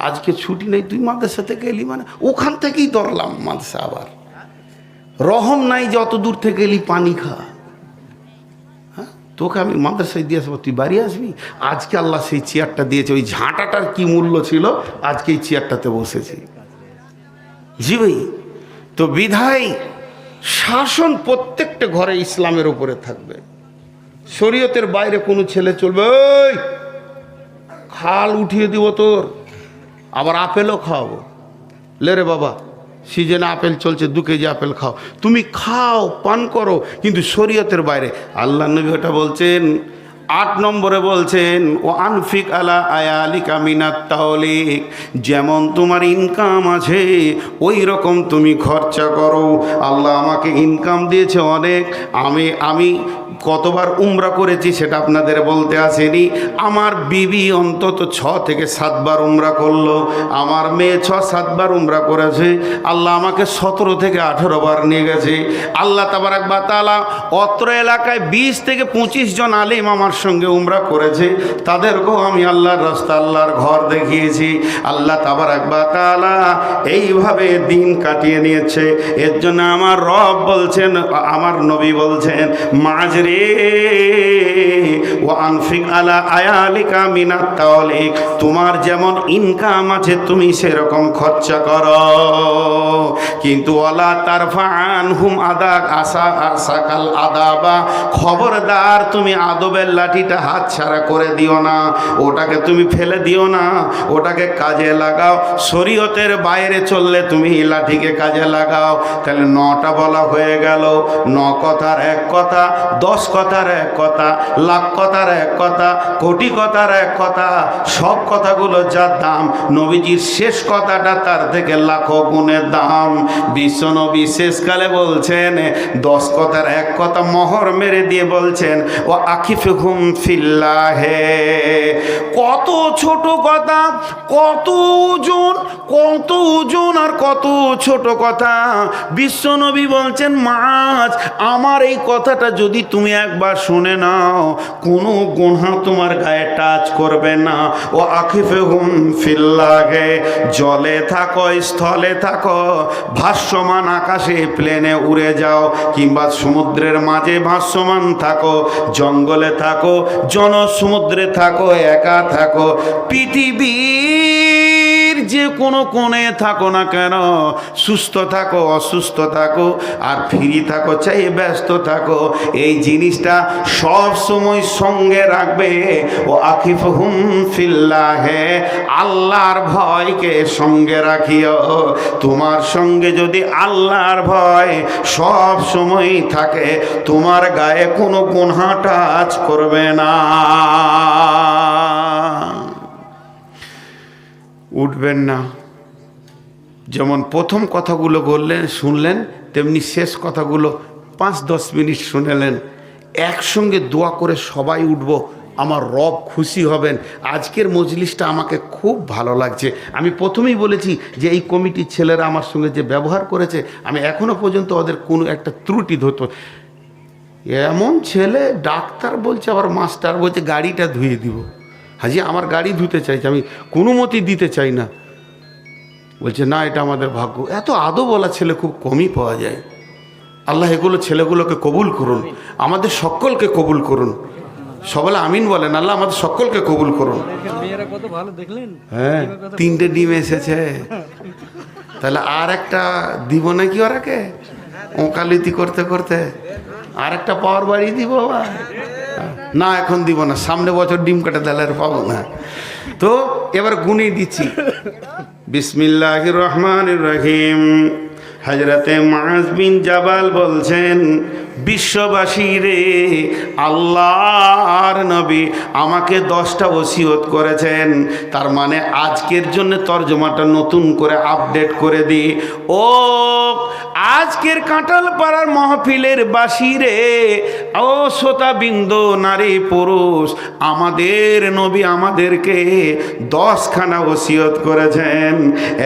আজকে ছুটি নেই, তুই মাদ্রাসা থেকে এলি, মানে ওখান থেকেই ধরলাম মাদ্রাসা। আবার রহম নাই যে অত দূর থেকে এলি, পানি খা। হ্যাঁ, তোকে আমি মাদ্রাসায় দিয়ে আসবো, তুই বাড়ি আসবি। আজকে আল্লাহ সেই চেয়ারটা দিয়েছে, ওই ঝাঁটাটার কি মূল্য ছিল, আজকে এই চেয়ারটাতে বসেছি। জি ভাই, তো বিধায় শাসন প্রত্যেকটা ঘরে ইসলামের উপরে থাকবে, শরীয়তের বাইরে কোনো ছেলে চলবে, ওই খাল উঠিয়ে দিব তোর, আবার আপেলও খাওয়াবো, লে রে বাবা সিজনে আপেল চলছে, 2 কেজি আপেল খাও, তুমি খাও পান করো, কিন্তু শরীয়তের বাইরে। আল্লাহ নবী ওটা বলছেন। 8 নম্বরে বলছেন, ও আনফিক আলা আয়ালিকা মিনাত তাওলিক, যেমন তোমার ইনকাম আছে ওই রকম তুমি খরচা করো। আল্লাহ আমাকে ইনকাম দিয়েছে অনেক, আমি কতবার উমরা করেছি সেটা আপনাদের বলতে আসেনি। আমার বিবি অন্তত 6 থেকে 7 বার উমরা করলো, আমার মেয়ে 6-7 বার উমরা করেছে। আল্লাহ আমাকে 17 থেকে 18 বার নিয়ে গেছে। আল্লাহ তাবারাক ওয়া তাআলা অত্র এলাকায় 20 থেকে 25 জন আলেম আমার সঙ্গে উমরা করেছে, তাদেরকেও আমি আল্লাহর রাস্তা, আল্লাহর ঘর দেখিয়েছি। আল্লাহ তাবারাক ওয়া তাআলা এইভাবে দিন কাটিয়ে নিয়েছে। এর জন্য আমার রব বলছেন, আমার নবী বলছেন, মাজরে ওয়া আনফিক আলা আয়ালিকা মিনাত তাওলিক, তোমার যেমন ইনকাম আছে তুমি সেরকম খরচা করো, কিন্তু ওয়ালা তারফা আনহুম আদাক আসাকাল আদাবা, খবরদার তুমি আদবের লাঠিটা হাত ছাড়া করে দিও না, ওটাকে তুমি ফেলে দিও না, ওটাকে কাজে লাগাও। শরীয়তের বাইরে চললে তুমি লাঠিকে কাজে লাগাও। তাহলে 9টা বলা হয়ে গেল। 9 কথার 1 কথা, 10 কথার 1 কথা, লাখ কথার 1 কথা, কোটি কথার 1 কথা, সব কথাগুলো যার দাম, নবীজির শেষ কথাটা তার থেকে লাখো গুণে দাম। বিশ্বনবী শেষকালে বলছেন 10 কথার 1 কথা মোহর মেরে দিয়ে বলছেন, ও আখিফুহুম ফিল্লাহে। কত ছোট কথা, কত ওজন আর কত ছোট কথা। বিশ্বনবী বলছেন, মাছ আমার এই কথাটা যদি তুমি একবার শুনে নাও, কোনো গুনাহ তোমার গায়ে টাচ করবে না। ও আখিফুহুম ফিল্লাহে, জলে থাকো, স্থলে থাকো, ভাসমান আকাশে প্লেনে উড়ে যাও, কিংবা সমুদ্রের মাঝে ভাসমান থাকো, জঙ্গলে থাকো, সমুদ্রে থাকো, একা থাকো, পৃথিবীর যে কোনো কোণে থাকো না কেন, সুস্থ থাকো অসুস্থ থাকো আর ফ্রি থাকো চাই ব্যস্ত থাকো, এই জিনিসটা সব সময় সঙ্গে রাখবে। ও আকিফহুম ফিল্লাহে, আল্লাহর ভয়কে সঙ্গে রাখিও। তোমার সঙ্গে যদি আল্লাহর ভয় সব সময় থাকে, তোমার গায়ে কোনো গুনাহ টাচ করবে না। উঠবেন না। যেমন প্রথম কথাগুলো বললেন শুনলেন, তেমনি শেষ কথাগুলো 5-10 মিনিট শুনেলেন। একসঙ্গে দোয়া করে সবাই উঠব, আমার রব খুশি হবেন। আজকের মজলিসটা আমাকে খুব ভালো লাগছে। আমি প্রথমেই বলেছি যে এই কমিটির ছেলেরা আমার সঙ্গে যে ব্যবহার করেছে, আমি এখনো পর্যন্ত ওদের কোনো একটা ত্রুটি ধরতো। এমন ছেলে ডাক্তার বলছে, আবার মাস্টার বলছে গাড়িটা ধুয়ে দিব। হাজি আমার গাড়ি ধুতে চাইছে, আমি কোনো মতেই দিতে চাই না। বলছে না, এটা আমাদের ভাগ্য। এত আদো বলা ছেলে খুব কমই পাওয়া যায়। আল্লাহ এগুলো ছেলেগুলোকে কবুল করুন, আমাদের সকলকে কবুল করুন। সবাই আমিন বলেন। আল্লাহ আমাদের সকলকে কবুল করুন। হ্যাঁ, 3টে ডিম এসেছে, তাহলে আর একটা দিব নাকি ওরাকে? ওকালতি করতে করতে আর একটা পাওয়ার বাড়ি দিব না, এখন দিব না, সামনে বছর ডিম কাটা দিলে আর পাবো না। তো এবার গুনিয়ে দিচ্ছি। বিসমিল্লাহির রহমানির রহিম। হযরতে মুআজ বিন জাবাল বলছেন, বিশ্ববাসী রে, আল্লাহর নবী আমাকে 10টা ওসিয়ত করেছেন। তার মানে আজকের জন্য তরজমাটা নতুন করে আপডেট করে দিই। ও আজকের কাঁঠালপাড়ার মাহফিলের বাসী রে, ও শ্রোতাবৃন্দ, নারী পুরুষ, আমাদের নবী আমাদেরকে 10খানা ওসিয়ত করেছেন।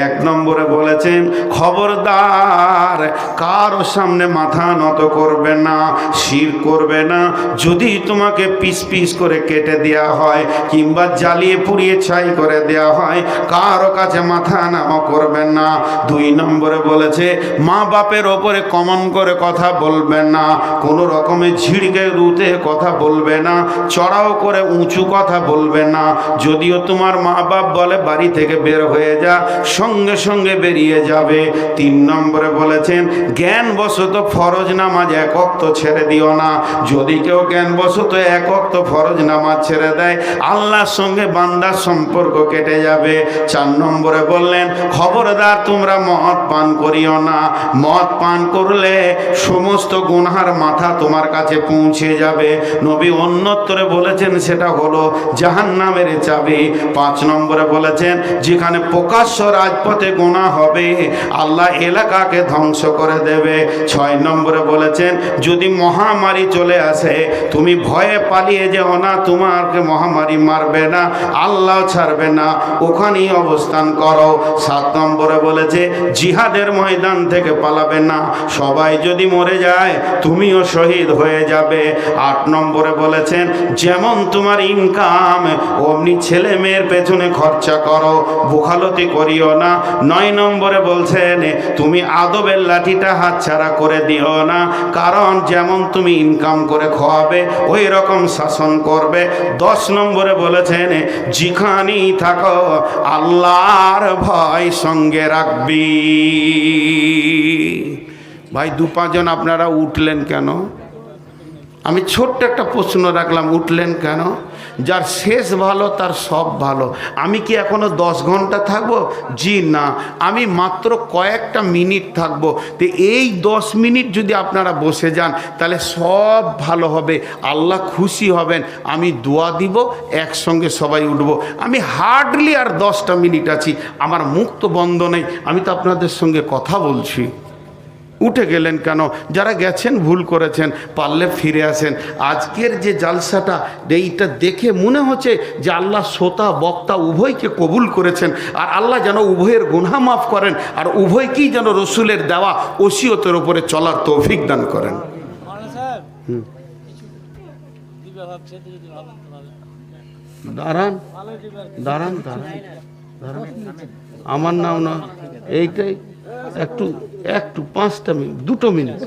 1 নম্বরে বলেছেন, খবরদার কারো সামনে মাথা নত করবে না, শির করবে না। যদি তোমাকে পিস পিস করে কেটে দেওয়া হয় কিংবা জ্বালিয়ে পুড়িয়ে ছাই করে দেওয়া হয়, কারো কাছে মাথা নত করবেন না। 2 নম্বরে বলেছে, মা বাপের ওপরে কমন করে কথা বলবে না, কোনো রকমের ঝিড়কে রুতে কথা বলবে না, চড়াও করে উঁচু কথা বলবে না। যদিও তোমার মা বাপ বলে বাড়ি থেকে বের হয়ে যা, সঙ্গে সঙ্গে বেরিয়ে যাবে। 3 নম্বরে বলেছেন, জ্ঞান বশত ফরজ নামাজ 1 ওয়াক্ত ছেড়ে দিও না। যদি কেউ জ্ঞান বশত 1 ওয়াক্ত ফরজ নামাজ ছেড়ে দেয়, আল্লাহর সঙ্গে বান্দার সম্পর্ক কেটে যাবে। 4 নম্বরে বললেন, খবরদার তোমরা মদ পান করিও না। মদ পান করলে সমস্ত গুনাহের মাথা তোমার কাছে পৌঁছে যাবে। নবী অন্যত্রে বলেছেন সেটা হলো জাহান্নামের চাবি। 5 নম্বরে বলেছেন, যেখানে প্রকাশ্য রাজপথে গুনাহ হবে, আল্লাহ এলাকাকে ধ্বংস করে দেবে। 6 নম্বরে বলেছেন, যদি মহামারী চলে আসে, তুমি ভয়ে পালিয়ে যেও না, তোমাকে মহামারী মারবে না, আল্লাহ ছাড়বে না, ওখানেই অবস্থান করো। 7 নম্বরে বলেছে, জিহাদের ময়দান থেকে পালাবে না, সবাই যদি মরে যায় তুমিও শহীদ হয়ে যাবে। 8 নম্বরে বলেছেন, যেমন তোমার ইনকাম অমনি ছেলে মেয়ের পেছনে খরচা করো, বোখালতি করিও না। 9 নম্বরে বলছেন, তুমি আদবের লাঠিটা হাতছাড়া করে দিও না, কারণ যেমন তুমি ইনকাম করে খাওয়াবে ওই রকম শাসন করবে। 10 নম্বরে বলেছেন, যেখানেই থাকো আল্লাহর ভয় সঙ্গে রাখবি। ভাই 2-5 জন আপনারা উঠলেন কেন? আমি ছোট্ট একটা প্রশ্ন রাখলাম, উঠলেন কেন? যার শেষ ভালো তার সব ভালো। আমি কি এখনো 10 ঘন্টা থাকবো? জি না, আমি মাত্র কয়েকটা মিনিট থাকবো। তো এই 10 মিনিট যদি আপনারা বসে যান, তাহলে সব ভালো হবে, আল্লাহ খুশি হবেন। আমি দোয়া দিব, একসঙ্গে সবাই উঠব। আমি হার্ডলি আর 10টা মিনিট আছি, আমার মুখ তো বন্ধ নেই, আমি তো আপনাদের সঙ্গে কথা বলছি। উঠে গেলেন কেন? যারা গেছেন ভুল করেছেন, পারলে ফিরে আসেন। আজকের যে জালসাটা, এইটা দেখে মনে হচ্ছে যে আল্লাহ শ্রোতা বক্তা উভয়কে কবুল করেছেন, আর আল্লাহ যেন উভয়ের গুনাহ মাফ করেন, আর উভয়কেই যেন রসুলের দেওয়া ওসিয়তের উপরে চলার তৌফিক দান করেন। দাঁড়ান দাঁড়ান দাঁড়ান দাঁড়ান, আমার নাম না, এইটাই একটু 5টা মিনিট, 2 মিনিট।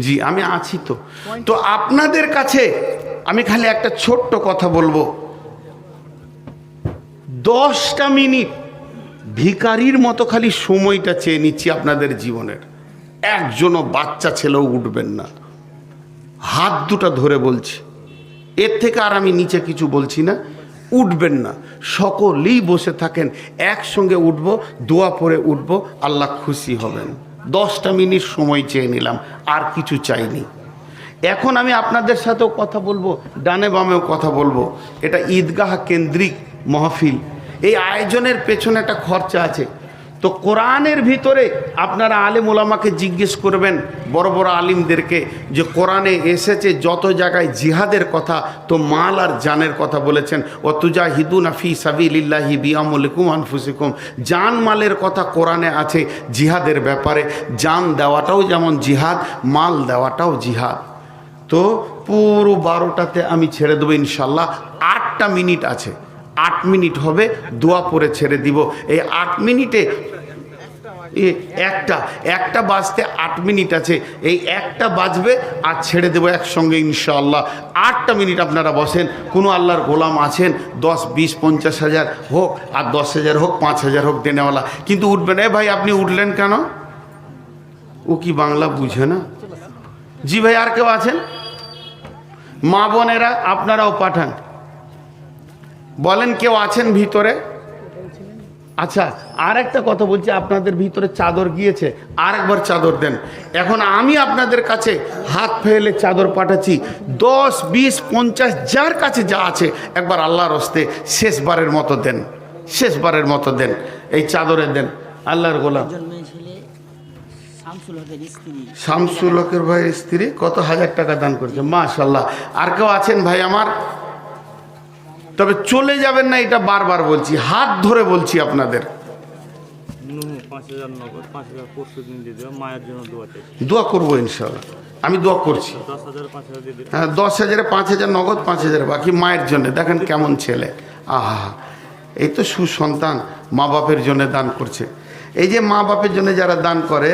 জি আমি আছি তো। তো আপনাদের কাছে আমি খালি একটা ছোট্ট কথা বলবো, 10টা মিনিট ভিখারির মতো খালি সময়টা চেয়ে নিচ্ছি আপনাদের জীবনের। একজনও বাচ্চা ছেলেও উঠবেন না, হাত দুটো ধরে বলছি, এর থেকে আর আমি নিচে কিছু বলছি না। উঠবেন না, সকলেই বসে থাকেন, একসঙ্গে উঠবো, দোয়া পড়ে উঠবো, আল্লাহ খুশি হবেন। 10টা মিনিট সময় চেয়ে নিলাম, আর কিছু চাইনি। এখন আমি আপনাদের সাথেও কথা বলবো, ডানে বামেও কথা বলবো। এটা ঈদগাহ কেন্দ্রিক মাহফিল, এই আয়োজনের পেছনে একটা খরচা আছে। তো কোরআনের ভিতরে আপনারা আলেম ওলামাকে জিজ্ঞেস করবেন, বড় বড় আলিমদেরকে, যে কোরআনে এসেছে যত জায়গায় জিহাদের কথা, তো মাল আর জানের কথা বলেছেন। ওয়াতুজাহিদুনা ফি সাবিলিল্লাহি বিআমওয়ালিকুম আনফুসিকুম, জান মালের কথা কোরআনে আছে জিহাদের ব্যাপারে। জান দেওয়াটাও যেমন জিহাদ, মাল দেওয়াটাও জিহাদ। তো পুরো 12টাতে আমি ছেড়ে দেবো ইনশাল্লাহ। 8টা মিনিট আছে, 8 মিনিট হবে, দোয়া পরে ছেড়ে দিব। এই 8 মিনিটে একটা বাজতে 8 মিনিট আছে, এই একটা বাজবে আর ছেড়ে দেবো একসঙ্গে ইনশাআল্লাহ। 8টা মিনিট আপনারা বসেন। কোনো আল্লাহর গোলাম আছেন, 10, 20, 50 হাজার হোক আর 10,000 হোক, 5,000 হোক, দেনেওয়ালা, কিন্তু উঠবেন। এ ভাই আপনি উঠলেন কেন? ও কি বাংলা বুঝে না? জি ভাই, আর কেউ আছেন? মা বোনেরা আপনারাও পাঠান, বলেন কেউ আছেন ভিতরে? আচ্ছা, আর একটা কথা বলছি, আপনাদের ভিতরে চাদর গিয়েছে, আর একবার চাদর দেন। এখন আমি আপনাদের কাছে হাত ফেলে চাদর পাঠাচ্ছি, 10, 20, 50 যার কাছে যা আছে একবার আল্লাহর হস্তে শেষবারের মতো দেন, শেষবারের মতো দেন, এই চাদরে দেন। আল্লাহর গোলাম শামসুল হকের ভাইয়ের স্ত্রী কত হাজার টাকা দান করেছে, মাশাআল্লাহ। আর কেউ আছেন ভাই আমার? তবে চলে যাবেন না, এটা বারবার বলছি, হাত ধরে বলছি আপনাদের। 5,000 নগদ, 5,000 পরশু দিন দিয়ে দেবো, মায়ের জন্য দোয়া করবো ইনশাআল্লাহ। আমি দোয়া করছি। 10,000 5,000 দিয়ে দেবো। হ্যাঁ, 10,000-এ 5,000 নগদ, 5,000 বাকি মায়ের জন্য। দেখেন কেমন ছেলে, আহা, এই তো সুসন্তান, মা বাপের জন্য দান করছে। এই যে মা বাপের জন্য যারা দান করে,